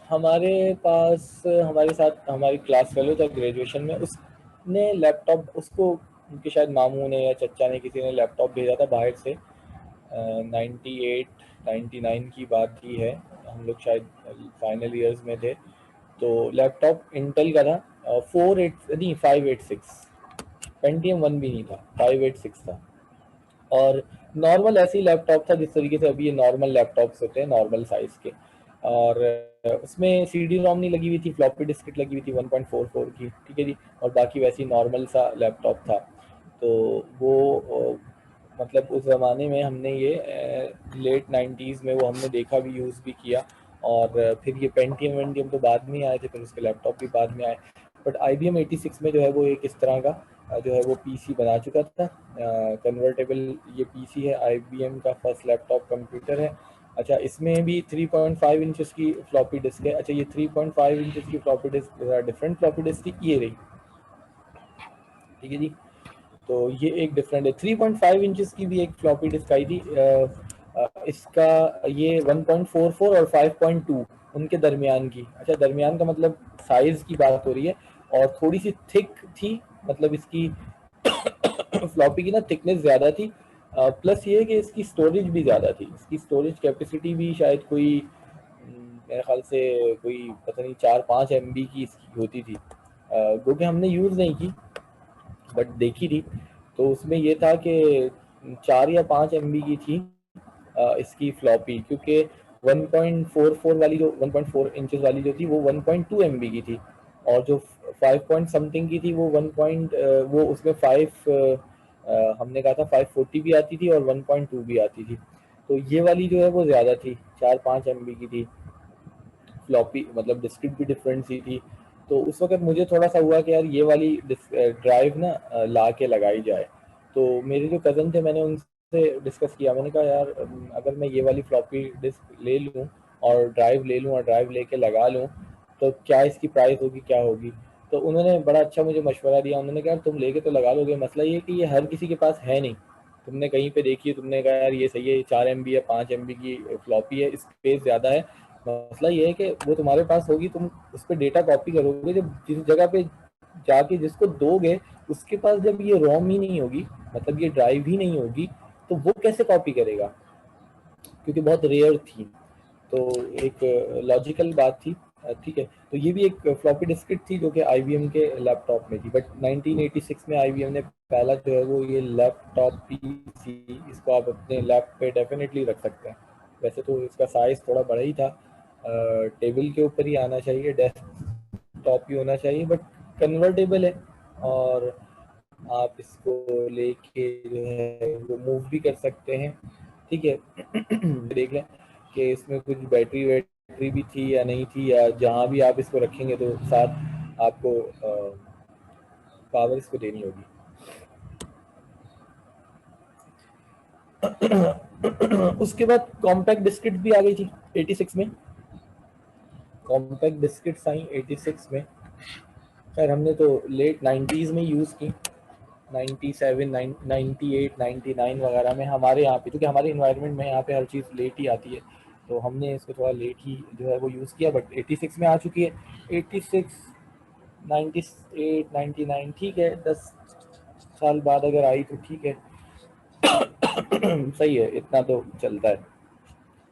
हमारे पास, हमारे साथ हमारी क्लास फेलो था ग्रेजुएशन में, उसने लैपटॉप, उसको उनके शायद मामू ने या चचा ने किसी ने लैपटॉप भेजा था बाहर से। 98 99 की बात ही है, हम लोग शायद फाइनल ईयर्स में थे। तो लैपटॉप इंटेल का था, 48 नहीं 586, पेंटियम 1 भी नहीं था, 586 था। और नॉर्मल ऐसे ही लैपटॉप था जिस तरीके से अभी ये नॉर्मल लैपटॉप्स होते हैं नॉर्मल साइज़ के। और उसमें सीडी रोम नहीं लगी हुई थी, फ्लॉपी डिस्केट लगी हुई थी 1.44 की। ठीक है जी, और बाकी वैसे ही नॉर्मल सा लैपटॉप था। तो वो मतलब उस ज़माने में हमने ये लेट 90s में वो हमने देखा भी, यूज़ भी किया। और फिर ये पेंटियम वेंटियम तो बाद में आए थे, फिर उसके लैपटॉप भी बाद में आए। बट IBM 86 में जो है वो एक इस तरह का जो है वो पीसी बना चुका था, कन्वर्टेबल ये पीसी है, IBM का फर्स्ट लैपटॉप कंप्यूटर है। अच्छा, इसमें भी 3.5 इंचेस की फ्लॉपी डिस्क है। अच्छा, ये 3.5 इंचेस की floppy disk different floppy disk थी, ये रही। ठीक है जी, तो ये एक डिफरेंट है। 3.5 इंचेस की भी एक फ्लॉपी डिस्क आई थी, इसका ये 1.44 और 5.2 उनके दरमियान की। अच्छा, दरमियान का मतलब साइज की बात हो रही है, और थोड़ी सी थिक थी, मतलब इसकी फ्लॉपी की ना थिकनेस ज़्यादा थी। प्लस ये है कि इसकी स्टोरेज भी ज़्यादा थी, इसकी स्टोरेज कैपेसिटी भी शायद कोई मेरे ख्याल से कोई पता नहीं 4-5 MB की इसकी होती थी, जो कि हमने यूज़ नहीं की बट देखी थी। तो उसमें ये था कि 4 या 5 MB की थी इसकी फ्लॉपी, क्योंकि 1.44 वाली जो 1.4 इंचेस वाली जो थी वो 1.2 MB की थी, और जो 5 पॉइंट समथिंग की थी वो 1 पॉइंट वो उसमें 5 हमने कहा था 540 भी आती थी और 1.2 भी आती थी। तो ये वाली जो है वो ज़्यादा थी, 4-5 MB की थी फ्लॉपी, मतलब डिस्क्रिप्ट भी डिफरेंट सी थी। तो उस वक्त मुझे थोड़ा सा हुआ कि यार ये वाली ड्राइव ना ला के लगाई जाए। तो मेरे जो कज़न थे, मैंने उनसे डिस्कस किया, मैंने कहा यार अगर मैं ये वाली फ्लॉपी डिस्क ले लूँ और ड्राइव ले लूँ और ड्राइव लेके लगा लूँ तो क्या इसकी प्राइस होगी, क्या होगी। तो उन्होंने बड़ा अच्छा मुझे मशवरा दिया, उन्होंने कहा तुम लेके तो लगा लोगे, मसला ये है कि ये हर किसी के पास है नहीं। तुमने कहीं पे देखी है, तुमने कहा यार ये सही है, 4 MB या 5 MB की फ्लॉपी है, स्पेस ज़्यादा है। मसला ये है कि वो तुम्हारे पास होगी, तुम उस पर डेटा कॉपी करोगे, जब जिस जगह पे जाके जिसको दोगे उसके पास जब ये रोम ही नहीं होगी, मतलब ये ड्राइव ही नहीं होगी, तो वो कैसे कॉपी करेगा, क्योंकि बहुत रेयर थी। तो एक लॉजिकल बात थी। ठीक है, तो ये भी एक फ्लॉपी डिस्केट थी जो कि IBM के लैपटॉप में थी। बट 1986 में IBM ने पहला जो है वो ये लैपटॉप पीसी, इसको आप अपने लैप पे डेफिनेटली रख सकते हैं। वैसे तो इसका साइज थोड़ा बड़ा ही था, टेबल के ऊपर ही आना चाहिए, डेस्कटॉप ही होना चाहिए, बट कन्वर्टेबल है। और आप इसको लेके जो है वो मूव भी कर सकते हैं। ठीक है देख लें कि इसमें कुछ बैटरी वैटरी भी थी या नहीं थी, या जहाँ भी आप इसको रखेंगे तो साथ आपको पावर इसको देनी होगी। उसके बाद कॉम्पैक्ट डिस्केट भी आ गई थी 86 में, कॉम्पैक्ट डिस्केट्स आई 86 में। खैर हमने तो लेट 90s में यूज़ की, 97 98 99 वगैरह में हमारे यहाँ पे, क्योंकि हमारे इन्वायरमेंट में यहाँ पे हर चीज़ लेट ही आती है, तो हमने इसको थोड़ा लेट ही जो है वो यूज़ किया। बट 86 में आ चुकी है। 86 98 99 ठीक है, 10 साल बाद अगर आई तो ठीक है सही है, इतना तो चलता है।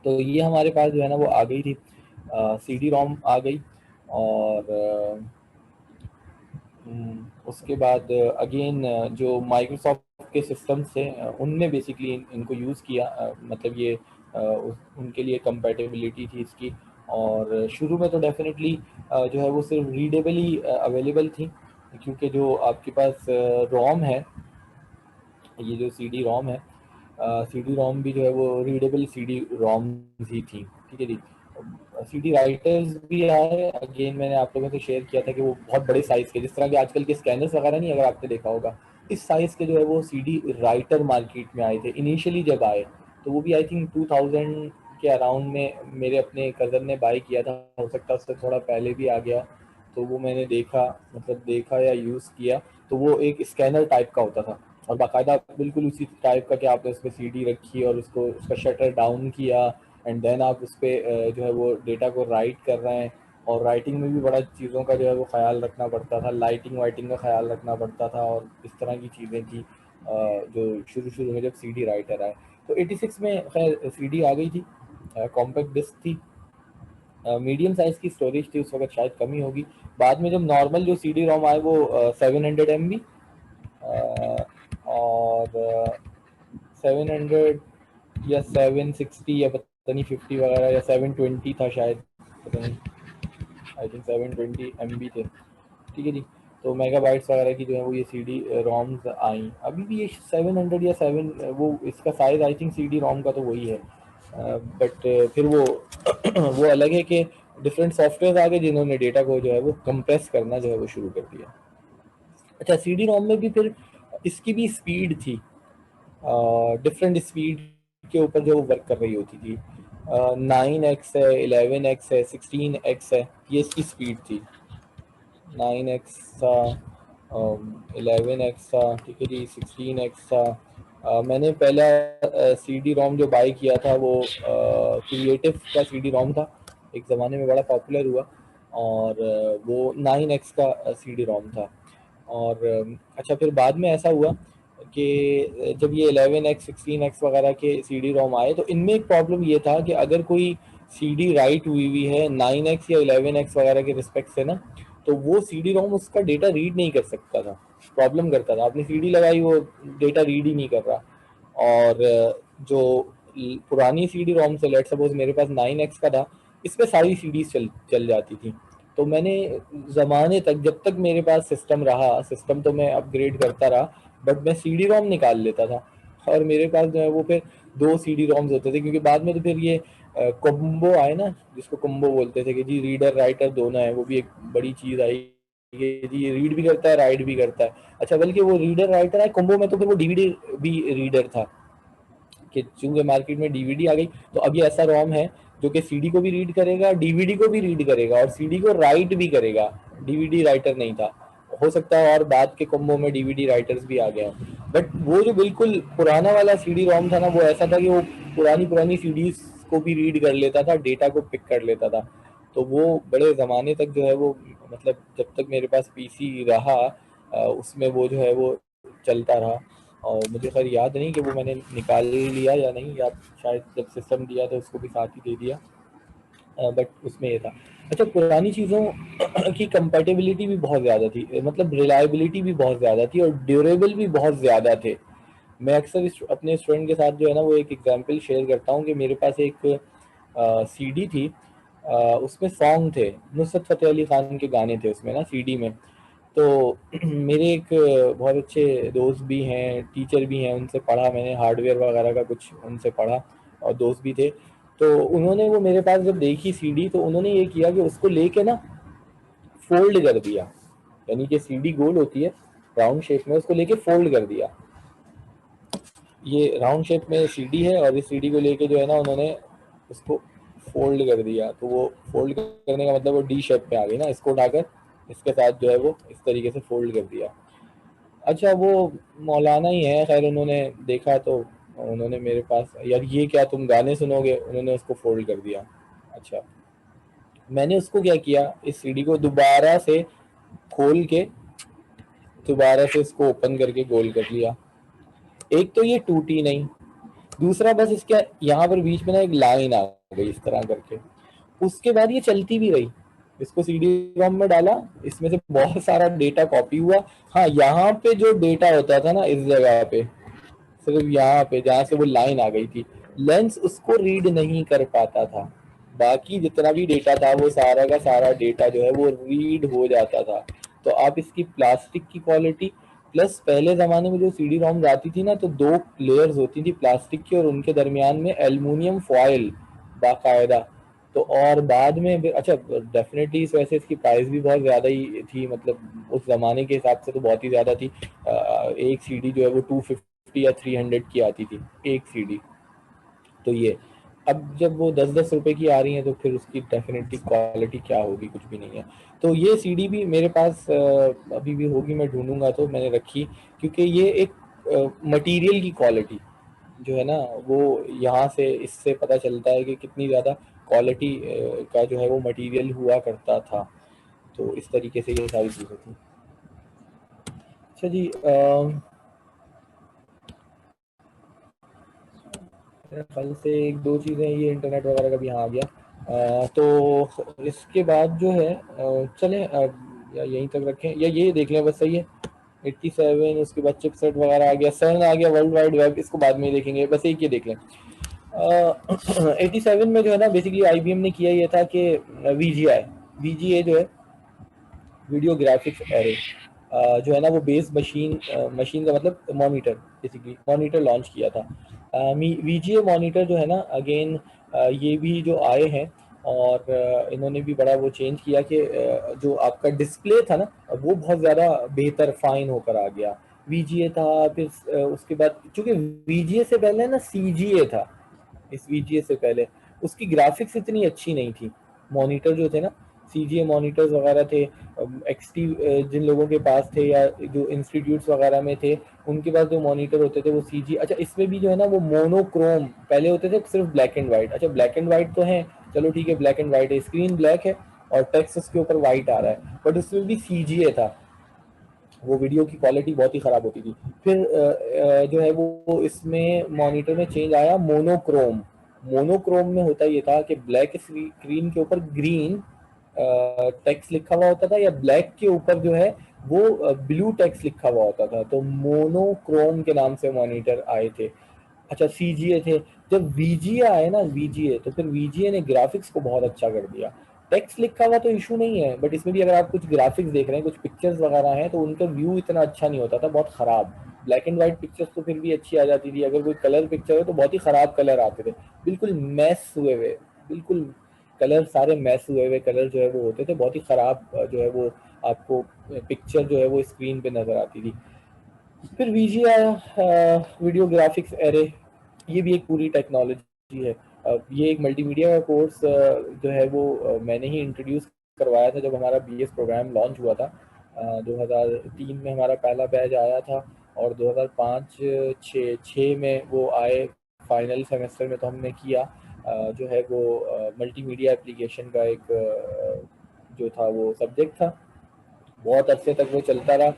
तो ये हमारे पास जो है ना वो आ गई थी। CD रोम आ गई। और उसके बाद अगेन जो माइक्रोसॉफ्ट के सिस्टम्स थे उनने बेसिकली इनको यूज़ किया, मतलब ये उनके लिए कंपैटिबिलिटी थी इसकी। और शुरू में तो डेफिनेटली जो है वो सिर्फ रीडेबली अवेलेबल थी, क्योंकि जो आपके पास रोम है, ये जो CD रोम है, CD रोम भी जो है वो रीडेबल CD रोम ही थी, ठीक है जी। CD राइटर्स भी आए, अगेन मैंने आप लोगों से शेयर किया था कि वो बहुत बड़े साइज़ के, जिस तरह के आजकल के स्कैनर्स वगैरह नहीं, अगर आपने देखा होगा, इस साइज़ के जो है वो CD राइटर मार्केट में आए थे इनिशियली जब आए। तो वो भी आई थिंक 2000 के अराउंड में मेरे अपने कज़न ने बाई किया था, हो सकता है उससे थोड़ा पहले भी आ गया। तो वो मैंने देखा, मतलब देखा या यूज़ किया, तो वो एक स्कैनर टाइप का होता था, और बाकायदा बिल्कुल उसी टाइप का कि आपने उसमें CD रखी और उसको उसका शटर डाउन किया, एंड देन आप उस पर जो है वो डेटा को राइट कर रहे हैं। और राइटिंग में भी बड़ा चीज़ों का जो है वो ख्याल रखना पड़ता था, लाइटिंग वाइटिंग का ख्याल रखना पड़ता था, और इस तरह की चीज़ें थी जो शुरू शुरू में जब CD राइटर आए। तो 86 में खैर CD आ गई थी, कॉम्पैक्ट डिस्क थी, मीडियम साइज़ की स्टोरेज थी, उस वक्त शायद कमी होगी। बाद में जब नॉर्मल जो CD रोम आए वो 700 MB और 700 या 760 या पता नहीं 50 वगैरह, या 720 था शायद, पता नहीं, आई थिंक 720 MB थे, ठीक है जी। तो मेगाबाइट्स वगैरह की जो है वो ये CD रोम्स आई। अभी भी ये 700 या 7, वो इसका साइज़ आई थिंक CD रोम का तो वही है, बट फिर वो वो अलग है कि डिफरेंट सॉफ्टवेयर आ गए जिन्होंने डेटा को जो है वो कंप्रेस करना जो है वो शुरू कर दिया। अच्छा, CD रोम में भी फिर इसकी भी स्पीड थी, डिफरेंट स्पीड के ऊपर जो वर्क कर रही होती थी। 9x है, 11x है, 16x है, ये इसकी स्पीड थी। 9x था, 11x था, ठीक है जी, 16x था। मैंने पहला CD रोम जो बाई किया था वो क्रिएटिव का CD रोम था, एक ज़माने में बड़ा पॉपुलर हुआ, और वो 9x का CD रोम था। और अच्छा, फिर बाद में ऐसा हुआ कि जब ये 11x 16x वगैरह के CD रोम आए, तो इनमें एक प्रॉब्लम ये था कि अगर कोई CD राइट हुई हुई है 9x या 11x वगैरह के रिस्पेक्ट से ना, तो वो CD रोम उसका डेटा रीड नहीं कर सकता था, प्रॉब्लम करता था। आपने CD लगाई, वो डेटा रीड ही नहीं कर रहा। और जो पुरानी CD रोम से, लेट सपोज मेरे पास 9x का था, इस पे सारी CDs चल जाती थी। तो मैंने ज़माने तक, जब तक मेरे पास सिस्टम रहा, सिस्टम तो मैं अपग्रेड करता रहा, बट मैं CD रोम निकाल लेता था, और मेरे पास जो है वो फिर 2 CD रोम्स होते थे, क्योंकि बाद में तो फिर ये कोम्बो आए ना, जिसको कोम्बो बोलते थे कि जी रीडर राइटर दोनों है, वो भी एक बड़ी चीज़ आई कि जी ये रीड भी करता है, राइट भी करता है। अच्छा, बल्कि वो रीडर राइटर आए कोम्बो में, तो फिर वो DVD भी रीडर था, कि चूंकि मार्केट में DVD आ गई, तो अब ये ऐसा रोम है जो कि CD को भी रीड करेगा, DVD को भी रीड करेगा, और CD को राइट भी करेगा। DVD राइटर नहीं था, हो सकता है और बाद के कॉम्बो में DVD राइटर्स भी आ गए हों, बट वो जो बिल्कुल पुराना वाला CD रोम था ना, वो ऐसा था कि वो पुरानी पुरानी CDs को भी रीड कर लेता था, डेटा को पिक कर लेता था। तो वो बड़े ज़माने तक जो है वो, मतलब जब तक मेरे पास PC रहा, उसमें वो जो है वो चलता रहा। और मुझे खैर याद नहीं कि वो मैंने निकाल लिया या नहीं, या शायद जब सिस्टम दिया तो उसको भी साथ ही दे दिया, बट उसमें ये था। अच्छा, पुरानी चीज़ों की कंपैटिबिलिटी भी बहुत ज़्यादा थी, मतलब रिलायबिलिटी भी बहुत ज़्यादा थी, और ड्यूरेबल भी बहुत ज़्यादा थे। मैं अक्सर अपने स्टूडेंट के साथ जो है ना वो एक एग्जांपल शेयर करता हूँ कि मेरे पास एक CD थी, उसमें सॉन्ग थे, नुसरत फ़तेह अली ख़ान के गाने थे उसमें ना CD में। तो मेरे एक बहुत अच्छे दोस्त भी हैं, टीचर भी हैं, उनसे पढ़ा मैंने, हार्डवेयर वगैरह का कुछ उनसे पढ़ा, और दोस्त भी थे। तो उन्होंने वो मेरे पास जब देखी CD, तो उन्होंने ये किया कि उसको लेके ना फोल्ड कर दिया, यानी कि CD गोल होती है राउंड शेप में, उसको लेके फोल्ड कर दिया। ये राउंड शेप में CD है, और इस CD को लेके जो है ना उन्होंने उसको फोल्ड कर दिया। तो वो फोल्ड करने का मतलब वो D शेप में आ गई ना, इसको उठाकर इसके साथ जो है वो इस तरीके से फोल्ड कर दिया। अच्छा, वो मौलाना ही है, खैर उन्होंने देखा तो उन्होंने मेरे पास, यार ये क्या तुम गाने सुनोगे, उन्होंने उसको फोल्ड कर दिया। अच्छा, मैंने उसको क्या किया, इस CD को दोबारा से खोल के दोबारा से इसको ओपन करके गोल कर लिया। एक तो ये टूटी नहीं, दूसरा बस इसके यहाँ पर बीच में ना एक लाइन आ गई इस तरह करके, उसके बाद ये चलती भी रही, इसको सीडी रोम में डाला, इसमें से बहुत सारा डेटा कॉपी हुआ। हाँ, यहाँ पे जो डेटा होता था ना, इस जगह पे, सिर्फ यहाँ पे जहाँ से वो लाइन आ गई थी, लेंस उसको रीड नहीं कर पाता था। बाकी जितना भी डेटा था वो सारा का सारा डेटा जो है वो रीड हो जाता था। तो आप इसकी प्लास्टिक की क्वालिटी, प्लस पहले ज़माने में जो सीडी रोम आती थी ना, तो दो लेयर्स होती थी प्लास्टिक की, और उनके दरमियान में एल्युमिनियम फॉयल बाकायदा। तो और बाद में अच्छा, डेफिनेटली इस वजह से इसकी प्राइस भी बहुत ज़्यादा ही थी, मतलब उस ज़माने के हिसाब से तो बहुत ही ज़्यादा थी। एक सीडी जो है वो 250 या 300 की आती थी एक सीडी। तो ये अब जब वो 10-10 रुपए की आ रही है, तो फिर उसकी डेफिनेटली क्वालिटी क्या होगी, कुछ भी नहीं है। तो ये सीडी भी मेरे पास अभी भी होगी, मैं ढूंढूंगा तो मैंने रखी, क्योंकि ये एक मटेरियल की क्वालिटी जो है ना, वो यहाँ से इससे पता चलता है कि कितनी ज़्यादा क्वालिटी का जो है वो मटेरियल हुआ करता था। तो इस तरीके से ये सारी चीज़ें थी। अच्छा जी, मेरे ख्याल से एक दो चीज़ें, ये इंटरनेट वगैरह का भी यहाँ आ गया। तो इसके बाद जो है चलें, या यहीं तक रखें या ये देख लें, बस सही है। 87, उसके बाद चिपसेट वगैरह आ गया, सर्न आ गया, वर्ल्ड वाइड वेब, इसको बाद में ही देखेंगे, बस एक ये देख लें। 87 में जो है ना, बेसिकली आईबीएम ने किया ये था कि वीजीआई, वीजीए जो है, वीडियो ग्राफिक्स एरे, जो है ना वो बेस मशीन, मशीन का मतलब मॉनिटर, बेसिकली मॉनिटर लॉन्च किया था। वीजीए मॉनिटर जो है ना, अगेन ये भी जो आए हैं, और इन्होंने भी बड़ा वो चेंज किया कि जो आपका डिस्प्ले था ना, वो बहुत ज़्यादा बेहतर फाइन होकर आ गया। वीजीए था, फिर उसके बाद चूंकि वीजीए से पहले ना सीजीए था, इस वीजीए से पहले उसकी ग्राफिक्स इतनी अच्छी नहीं थी। मॉनिटर जो थे ना, सीजीए मॉनिटर्स वगैरह थे, एक्सटी जिन लोगों के पास थे या जो इंस्टीट्यूट्स वगैरह में थे, उनके पास जो मॉनिटर होते थे वो सीजी, अच्छा इसमें भी जो है ना वो मोनोक्रोम पहले होते थे, सिर्फ ब्लैक एंड वाइट। अच्छा ब्लैक एंड वाइट तो है, चलो ठीक है, ब्लैक एंड वाइट है, स्क्रीन ब्लैक है और टेक्स्ट उसके ऊपर वाइट आ रहा है, बट उसमें भी सीजीए था, वो वीडियो की क्वालिटी बहुत ही ख़राब होती थी। फिर जो है वो इसमें मॉनिटर में चेंज आया मोनोक्रोम। मोनोक्रोम में होता ये था कि ब्लैक स्क्रीन के ऊपर ग्रीन टेक्स्ट लिखा हुआ होता था, या ब्लैक के ऊपर जो है वो ब्लू टेक्स्ट लिखा हुआ होता था, तो मोनोक्रोम के नाम से मॉनिटर आए थे। अच्छा सीजीए थे। जब वीजीए आए ना, वीजीए, तो फिर वीजीए ने ग्राफिक्स को बहुत अच्छा कर दिया। टेक्स्ट लिखा हुआ तो इशू नहीं है, बट इसमें भी अगर आप कुछ ग्राफिक्स देख रहे हैं, कुछ पिक्चर्स वगैरह हैं, तो उनका व्यू इतना अच्छा नहीं होता था, बहुत ख़राब। ब्लैक एंड वाइट पिक्चर्स तो फिर भी अच्छी आ जाती थी, अगर कोई कलर पिक्चर हो तो बहुत ही ख़राब कलर आते थे, बिल्कुल मैस हुए हुए, बिल्कुल कलर सारे मैस हुए हुए कलर जो है वो होते थे, बहुत ही ख़राब जो है वो आपको पिक्चर जो है वो स्क्रीन पे नज़र आती थी। फिर वीजी आया, वीडियो ग्राफिक्स एरे, ये भी एक पूरी टेक्नोलॉजी है। ये एक मल्टीमीडिया का कोर्स जो है वो मैंने ही इंट्रोड्यूस करवाया था जब हमारा बीएस प्रोग्राम लॉन्च हुआ था। 2003 में हमारा पहला बैच आया था, और 2005-6 में वो आए, फाइनल सेमेस्टर में तो हमने किया। जो है वो मल्टीमीडिया एप्लीकेशन का एक जो था वो सब्जेक्ट था, बहुत अरसे तक वो चलता रहा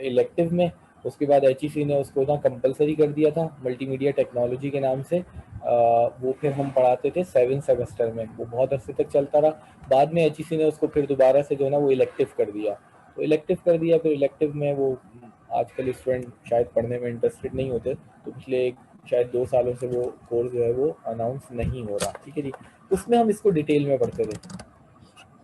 इलेक्टिव में। उसके बाद एचईसी ने उसको ना कंपलसरी कर दिया था मल्टीमीडिया टेक्नोलॉजी के नाम से। वो फिर हम पढ़ाते थे 7 सेमेस्टर में, वो बहुत अरसे तक चलता रहा। बाद में एचईसी ने उसको फिर दोबारा से जो है ना वो इलेक्टिव कर दिया, तो इलेक्टिव कर दिया, फिर इलेक्टिव में वो आजकल स्टूडेंट शायद पढ़ने में इंटरेस्टेड नहीं होते, तो पिछले शायद 2 सालों से वो कोर्स जो है वो अनाउंस नहीं हो रहा। ठीक है जी, उसमें हम इसको डिटेल में पढ़ते थे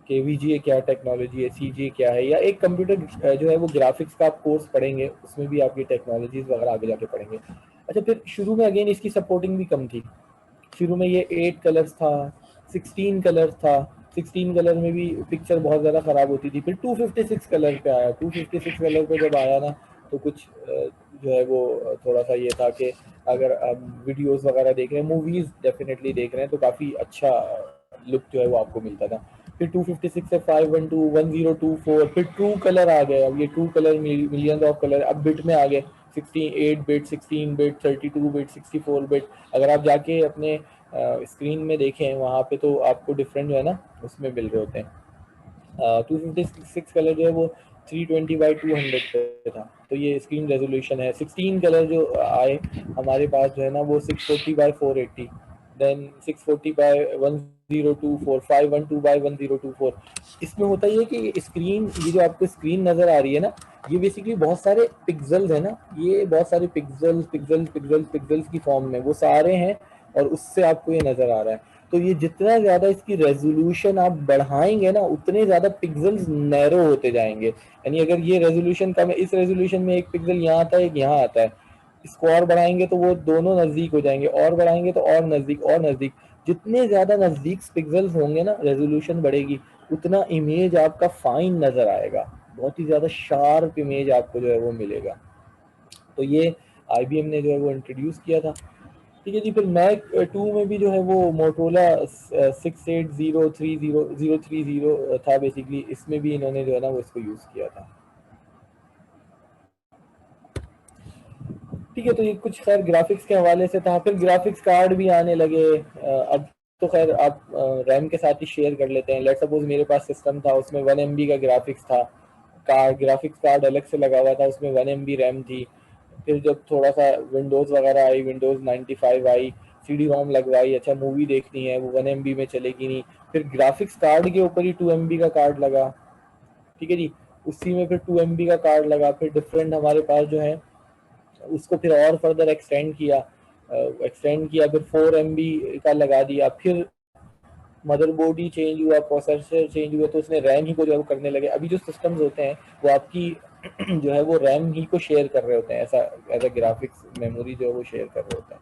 कि वीजीए क्या टेक्नोलॉजी है, सीजीए क्या है, या एक कंप्यूटर जो है वो ग्राफिक्स का आप कोर्स पढ़ेंगे, उसमें भी आपकी टेक्नोलॉजीज वगैरह आगे जाके पढ़ेंगे। अच्छा फिर शुरू में अगेन इसकी सपोर्टिंग भी कम थी। शुरू में ये 8 कलर्स था, 16 कलर था, 16 कलर में भी पिक्चर बहुत ज़्यादा ख़राब होती थी। फिर 256 कलर पे आया, 256 कलर पे जब आया ना, तो कुछ जो है वो थोड़ा सा ये था कि अगर आप वीडियोस वगैरह देख रहे हैं, मूवीज़ डेफिनेटली देख रहे हैं, तो काफ़ी अच्छा लुक जो है वो आपको मिलता था। फिर 256 से 512 1024, फिर ट्रू कलर आ गए, अब ये true colour millions of colour अब बिट में आ गए, 68 बिट, 16 बिट, 32 बिट, 64 बिट। अगर आप जाके अपने स्क्रीन में देखें वहाँ पे, तो आपको डिफरेंट जो है ना उसमें मिल रहे होते हैं। 256 कलर जो है वो 320x200 पे था, तो ये स्क्रीन रेजोल्यूशन है। 16 कलर जो आए हमारे पास जो है ना वो 640x480, देन 640x1 1024 512 by 1024। इसमें होता ही है कि स्क्रीन, ये जो आपको स्क्रीन नजर आ रही है ना, ये बेसिकली बहुत सारे पिक्सल्स है ना, ये बहुत सारे पिक्सल्स पिक्सल्स पिक्सल्स पिक्सल्स की फॉर्म में वो सारे हैं, और उससे आपको ये नजर आ रहा है। तो ये जितना ज्यादा इसकी रेजोल्यूशन आप बढ़ाएंगे ना, उतने ज्यादा पिक्सल्स नैरो होते जाएंगे। यानी अगर ये रेजोल्यूशन कम है, इस रेजोल्यूशन में एक पिक्सल यहाँ आता है, एक यहाँ आता है, इसको और बढ़ाएंगे तो वो दोनों नजदीक हो जाएंगे, और बढ़ाएंगे तो और नजदीक और नजदीक। जितने ज्यादा नजदीक पिक्सल्स होंगे ना, रेजोल्यूशन बढ़ेगी, उतना इमेज आपका फाइन नजर आएगा, बहुत ही ज्यादा शार्प इमेज आपको जो है वो मिलेगा। तो ये IBM ने जो है वो इंट्रोड्यूस किया था। ठीक है जी। फिर मैक 2 में भी जो है वो मोटोरोला 68030030 था बेसिकली, इसमें भी इन्होंने जो है ना वो इसको यूज किया था। ठीक है। तो ये कुछ खैर ग्राफिक्स के हवाले से था। फिर ग्राफिक्स कार्ड भी आने लगे। अब तो खैर आप रैम के साथ ही शेयर कर लेते हैं। लेट सपोज मेरे पास सिस्टम था, उसमें 1 MB का ग्राफिक्स था, ग्राफिक्स कार्ड अलग से लगा हुआ था, उसमें 1 MB रैम थी। फिर जब थोड़ा सा विंडोज़ वगैरह आई, विंडोज़ 95 आई, CD-ROM लगवाई, अच्छा मूवी देखनी है, वो 1 MB में चलेगी नहीं, फिर ग्राफिक्स कार्ड के ऊपर ही 2 MB का कार्ड लगा। ठीक है जी। उसी में फिर 2 MB का कार्ड लगा। फिर डिफरेंट हमारे पास जो है उसको फिर और फर्दर एक्सटेंड किया, फिर 4 MB का लगा दिया। फिर मदरबोर्ड ही चेंज हुआ, प्रोसेसर चेंज हुआ, तो उसने रैम ही को जो है वो करने लगे। अभी जो सिस्टम्स होते हैं वो आपकी जो है वो रैम ही को शेयर कर रहे होते हैं, ऐसा एज अ ग्राफिक्स मेमोरी जो है वो शेयर कर रहे होते हैं।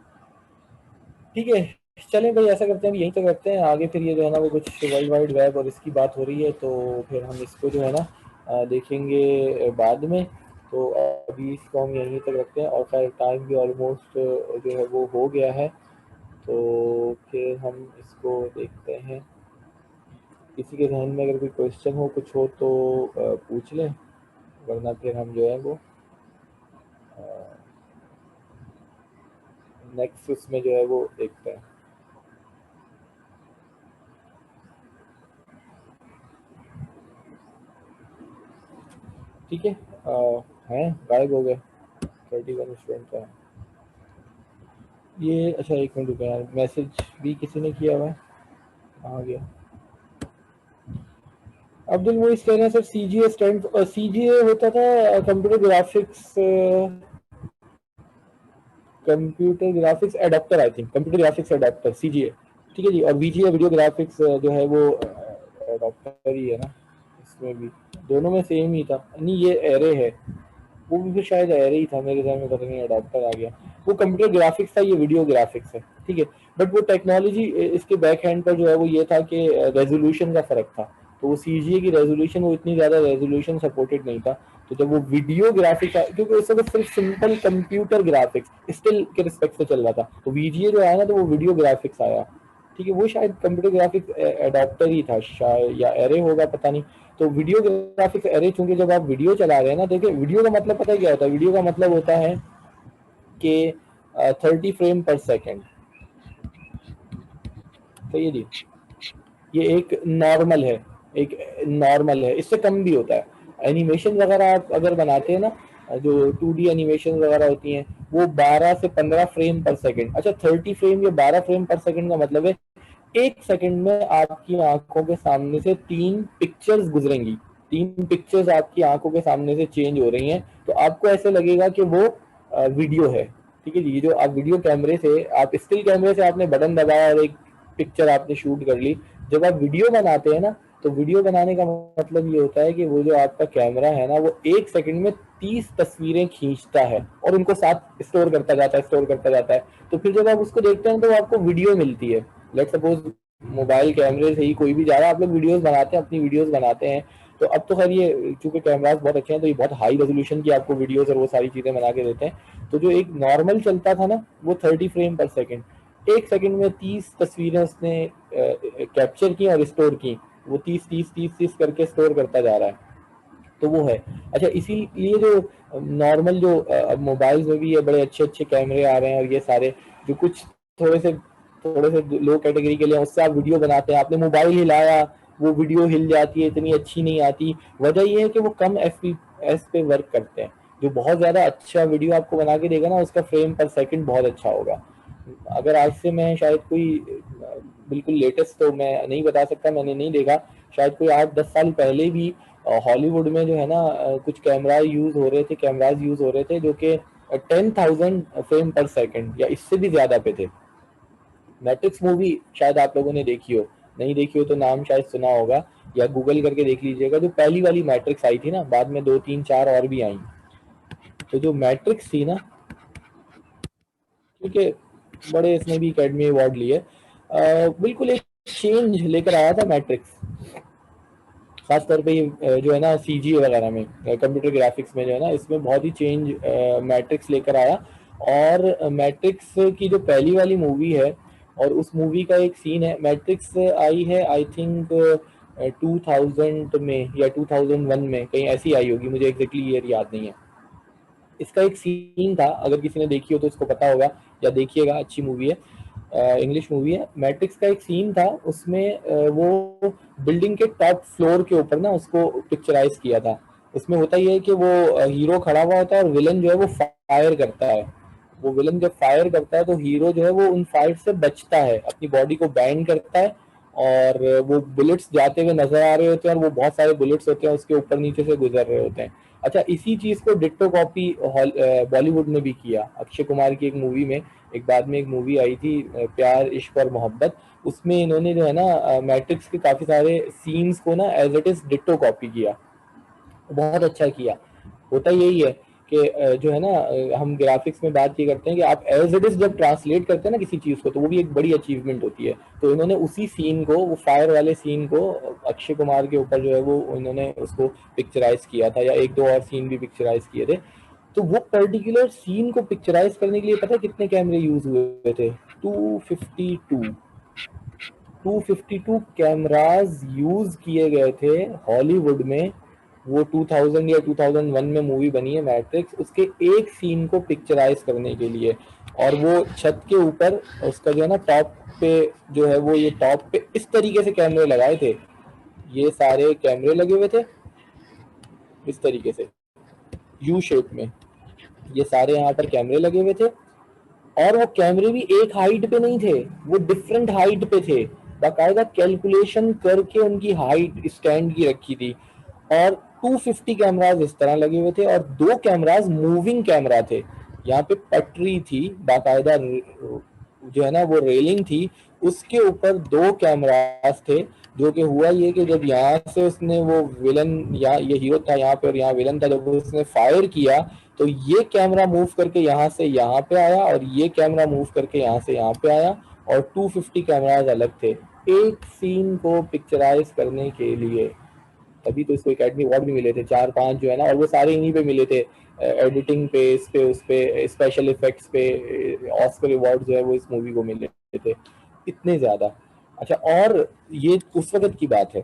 ठीक है। चलें भाई, ऐसा करते हैं यहीं तक रखते हैं। आगे फिर ये जो है ना वो कुछ वर्ल्ड वाइड वेब और इसकी बात हो रही है, तो फिर हम इसको जो है ना देखेंगे बाद में। तो अभी इसको हम यहीं तक रखते हैं, और खैर टाइम भी ऑलमोस्ट जो है वो हो गया है, तो फिर हम इसको देखते हैं। किसी के ध्यान में अगर कोई क्वेश्चन हो, कुछ हो तो पूछ लें, वरना फिर हम जो है वो नेक्स्ट उसमें जो है वो देखते हैं। ठीक है। हैं गायब हो गए 31 स्टूडेंट का। ये अच्छा, एक मिनट रुको यार, मैसेज भी किसी ने किया हुआ है, आ गया। अब्दुल मोइस कह रहे हैं सर CGA स्टैंड, CGA होता था computer graphics adapter, I think computer graphics adapter CGA। ठीक है जी। और VGA वीडियो ग्राफिक्स जो है वो एडाप्टर ही है ना, इसमें भी दोनों में सेम ही था। नहीं, ये एरे है, वो भी फिर शायद एरे ही था मेरे ध्यान में, पता नहीं अडाप्टर आ गया। वो कंप्यूटर ग्राफिक्स था, ये वीडियो ग्राफिक्स है। ठीक है। बट वो टेक्नोलॉजी इसके बैक हैंड पर जो है वो ये था कि रेजोल्यूशन का फर्क था। तो वो CGA की रेजोल्यूशन, वो इतनी ज्यादा रेजोल्यूशन सपोर्टेड नहीं था। तो जब वो वीडियो ग्राफिक्स, क्योंकि उस वक्त सिर्फ सिंपल कंप्यूटर ग्राफिक्स स्टिल के रिस्पेक्ट से चल रहा था, तो VGA जो आया ना, तो वो वीडियो ग्राफिक्स आया। ठीक है। वो शायद कंप्यूटर ग्राफिक्स एडॉप्टर ही था शायद, या एरे होगा, पता नहीं। तो वीडियो ग्राफिक्स एरे, चूंकि जब आप वीडियो चला रहे हैं ना, देखिए वीडियो का मतलब पता है क्या होता है? वीडियो का मतलब होता है कि 30 फ्रेम पर सेकेंड। तो ये जी, ये एक नॉर्मल है, एक नॉर्मल है, इससे कम भी होता है। एनिमेशन वगैरह आप अगर बनाते हैं ना, जो 2D एनिमेशन वगैरह होती हैं, वो 12 से 15 फ्रेम पर सेकंड। अच्छा, 30 फ्रेम या 12 फ्रेम पर सेकंड का मतलब है 1 सेकंड में आपकी आंखों के सामने से 3 पिक्चर्स गुजरेंगी, 3 पिक्चर्स आपकी आंखों के सामने से चेंज हो रही हैं, तो आपको ऐसे लगेगा कि वो वीडियो है। ठीक है जी। ये जो आप वीडियो कैमरे से, आप स्टिल कैमरे से आपने बटन दबाया और एक पिक्चर आपने शूट कर ली, जब आप वीडियो बनाते हैं ना, तो वीडियो बनाने का मतलब ये होता है कि वो जो आपका कैमरा है ना, वो 1 सेकंड में 30 तस्वीरें खींचता है और उनको साथ स्टोर करता जाता है। तो फिर जब आप उसको देखते हैं तो आपको वीडियो मिलती है। लेट सपोज मोबाइल कैमरे से ही कोई भी जा रहा है, आप लोग वीडियोस बनाते हैं, अपनी वीडियोस बनाते हैं, तो अब तो खैर ये चूंकि कैमरास बहुत अच्छे हैं, तो ये बहुत हाई रेजोल्यूशन की आपको वीडियोस और वो सारी चीजें बना के देते हैं। तो जो एक नॉर्मल चलता था ना, वो 30 फ्रेम पर सेकंड, 1 सेकंड में 30 तस्वीरें उसने कैप्चर की और स्टोर की। वो 30 30 30 30 करके स्टोर करता जा रहा है, तो वो है। अच्छा, इसीलिए जो नॉर्मल जो अब मोबाइल्स में भी ये बड़े अच्छे अच्छे कैमरे आ रहे हैं, और ये सारे जो कुछ थोड़े से थोड़े से लो कैटेगरी के लिए, उससे आप वीडियो बनाते हैं, आपने मोबाइल हिलाया, वो वीडियो हिल जाती है, इतनी अच्छी नहीं आती। वजह ये है कि वो कम FPS पे वर्क करते हैं। जो बहुत ज्यादा अच्छा वीडियो आपको बना के देगा ना, उसका फ्रेम पर सेकंड बहुत अच्छा होगा। अगर आज से मैं शायद कोई बिल्कुल लेटेस्ट तो मैं नहीं बता सकता, मैंने नहीं देखा। शायद कोई 8-10 साल पहले भी हॉलीवुड में जो है ना कुछ कैमराज यूज हो रहे थे जो कि 10,000 फ्रेम पर सेकंड या इससे भी ज्यादा पे थे। मैट्रिक्स मूवी शायद आप लोगों ने देखी हो, नहीं देखी हो तो नाम शायद सुना होगा, या गूगल करके देख लीजिएगा। जो पहली वाली मैट्रिक्स आई थी ना, बाद में 2 3 4 और भी आई, तो जो मैट्रिक्स थी ना, ठीक है, बड़े इसने भी एकेडमी अवार्ड लिए। बिल्कुल एक चेंज लेकर आया था मैट्रिक्स, खासतौर पे ये जो है ना सीजी वगैरह में, कंप्यूटर ग्राफिक्स में जो है ना, इसमें बहुत ही चेंज मैट्रिक्स लेकर आया। और मैट्रिक्स की जो पहली वाली मूवी है, और उस मूवी का एक सीन है, मैट्रिक्स आई है आई थिंक 2000 में या 2001 में, कहीं ऐसी आई होगी, मुझे एग्जैक्टली ईयर याद नहीं है। इसका एक सीन था, अगर किसी ने देखी हो तो उसको पता होगा, या देखिएगा, अच्छी मूवी है, इंग्लिश मूवी है। मैट्रिक्स का एक सीन था, उसमें वो बिल्डिंग के टॉप फ्लोर के ऊपर ना उसको पिक्चराइज किया था। उसमें होता ही है कि वो हीरो खड़ा हुआ होता है और विलन जो है वो फायर करता है। वो विलन जब फायर करता है तो हीरो जो है वो उन फायर से बचता है, अपनी बॉडी को बैंड करता है, और वो बुलेट्स जाते हुए नजर आ रहे होते हैं, और वो बहुत सारे बुलेट्स होते हैं उसके ऊपर नीचे से गुजर रहे होते हैं। अच्छा, इसी चीज को डिट्टो कॉपी बॉलीवुड ने भी किया। अक्षय कुमार की एक मूवी में, एक बाद में एक मूवी आई थी प्यार इश्क और मोहब्बत, उसमें इन्होंने जो है ना मैट्रिक्स के काफी सारे सीन्स को ना as it is ditto copy किया, बहुत अच्छा किया। होता यही है कि जो है ना हम ग्राफिक्स में बात ये करते हैं कि आप एज इट इज जब ट्रांसलेट करते हैं ना किसी चीज को, तो वो भी एक बड़ी अचीवमेंट होती है। तो इन्होंने उसी सीन को, वो फायर वाले सीन को, अक्षय कुमार के ऊपर जो है वो इन्होंने उसको पिक्चराइज किया था, या एक दो और सीन भी पिक्चराइज किए थे। तो वो पर्टिकुलर सीन को पिक्चराइज करने के लिए पता है कितने कैमरे यूज हुए थे? 252 252 कैमराज यूज किए गए थे हॉलीवुड में। वो 2000 या 2001 में मूवी बनी है मैट्रिक्स, उसके एक सीन को पिक्चराइज करने के लिए। और वो छत के ऊपर उसका जो है ना टॉप पे जो है वो, ये टॉप पे इस तरीके से कैमरे लगाए थे, ये सारे कैमरे लगे हुए थे इस तरीके से यू शेप में, ये सारे यहाँ पर कैमरे लगे हुए थे। और वो कैमरे भी एक हाइट पे नहीं थे, वो डिफरेंट हाइट पे थे, बाकायदा कैलकुलेशन करके उनकी हाइट स्टैंड की रखी थी। और 250 कैमराज इस तरह लगे हुए थे, और दो कैमराज मूविंग कैमरा थे। यहाँ पे पटरी थी बाकायदा, जो है ना वो रेलिंग थी, उसके ऊपर दो कैमरास थे। जो कि हुआ ये कि जब यहाँ से उसने वो विलन, या ये हीरो था यहाँ पे और यहाँ विलन था, जब उसने फायर किया तो ये कैमरा मूव करके यहाँ से यहाँ पे आया, और ये कैमरा मूव करके यहाँ से यहाँ पे आया, और 250 कैमराज अलग थे एक सीन को पिक्चराइज करने के लिए। तभी तो इसको एकेडमी अवार्ड भी मिले थे 4-5 जो है ना, और वो सारे इन्हीं पे मिले थे, एडिटिंग पे, इस पे, उस पे, स्पेशल इफेक्ट्स पे। ऑस्कर अवार्ड जो है वो इस मूवी को मिले थे, इतने ज्यादा। अच्छा, और ये उस वक्त की बात है,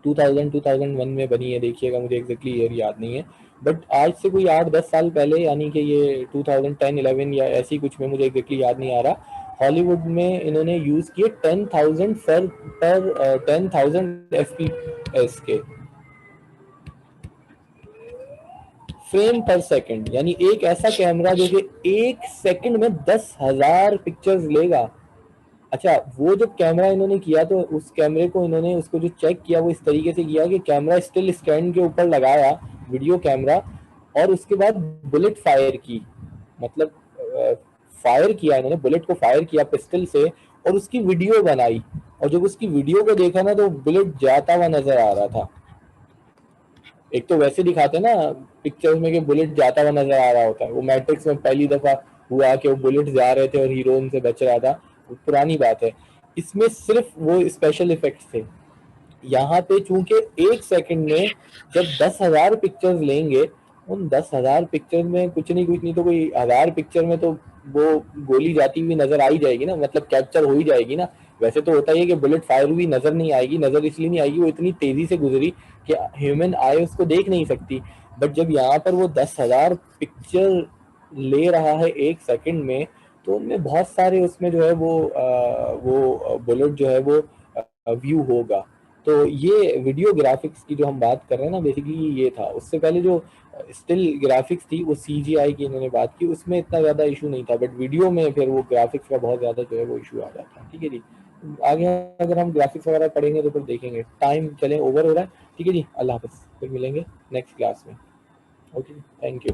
2000-2001 में बनी है, देखिएगा, मुझे एग्जैक्टली ईयर याद नहीं है। बट आज से कोई 8-10 साल पहले, यानी कि ये 2010-11 या ऐसी कुछ में, मुझे एग्जैक्टली याद नहीं आ रहा, हॉलीवुड में इन्होंने यूज किए 10,000 पर 10,000 FPS के फ्रेम पर सेकंड, यानी एक ऐसा कैमरा जो कि एक सेकंड में 10,000 पिक्चर्स लेगा। अच्छा, वो जब कैमरा इन्होंने किया तो उस कैमरे को इन्होंने, उसको जो चेक किया वो इस तरीके से किया कि कैमरा स्टिल स्टैंड के ऊपर लगाया, वीडियो कैमरा, और उसके बाद बुलेट फायर की, मतलब फायर किया इन्होंने, बुलेट को फायर किया पिस्टल से, और उसकी वीडियो बनाई। और जब उसकी वीडियो को देखा ना तो बुलेट जाता हुआ नजर आ रहा था। एक तो वैसे दिखाते ना पिक्चर्स में कि बुलेट जाता हुआ नजर आ रहा होता है, वो मैट्रिक्स में पहली दफा हुआ कि वो बुलेट जा रहे थे और हीरो उनसे बच रहा था, वो पुरानी बात है। इसमें सिर्फ वो स्पेशल इफेक्ट्स थे। यहाँ पे चूंकि एक सेकंड में जब 10,000 पिक्चर्स लेंगे, उन 10,000 पिक्चर में कुछ नहीं तो कोई 1,000 पिक्चर में तो वो गोली जाती हुई नजर आ ही जाएगी ना, मतलब कैप्चर हो ही जाएगी ना। वैसे तो होता ही है कि बुलेट फायर हुई नजर नहीं आएगी, नजर इसलिए नहीं आएगी, वो इतनी तेजी से गुजरी कि ह्यूमन आई उसको देख नहीं सकती। बट जब यहाँ पर वो 10,000 पिक्चर ले रहा है एक सेकंड में, तो उनमें बहुत सारे उसमें जो है वो बुलेट जो है वो व्यू होगा। तो ये वीडियो ग्राफिक्स की जो हम बात कर रहे हैं ना, बेसिकली ये था। उससे पहले जो स्टिल ग्राफिक्स थी वो सीजीआई की इन्होंने बात की, उसमें इतना ज़्यादा इशू नहीं था, बट वीडियो में फिर वो ग्राफिक्स का बहुत ज़्यादा जो है वो इशू आ जाता है। ठीक है जी। आगे अगर हम ग्राफिक्स वगैरह पढ़ेंगे तो फिर देखेंगे। टाइम चले ओवर हो रहा है, ठीक है जी, अल्लाह हाफिज़, फिर मिलेंगे नेक्स्ट क्लास में। Okay, thank you.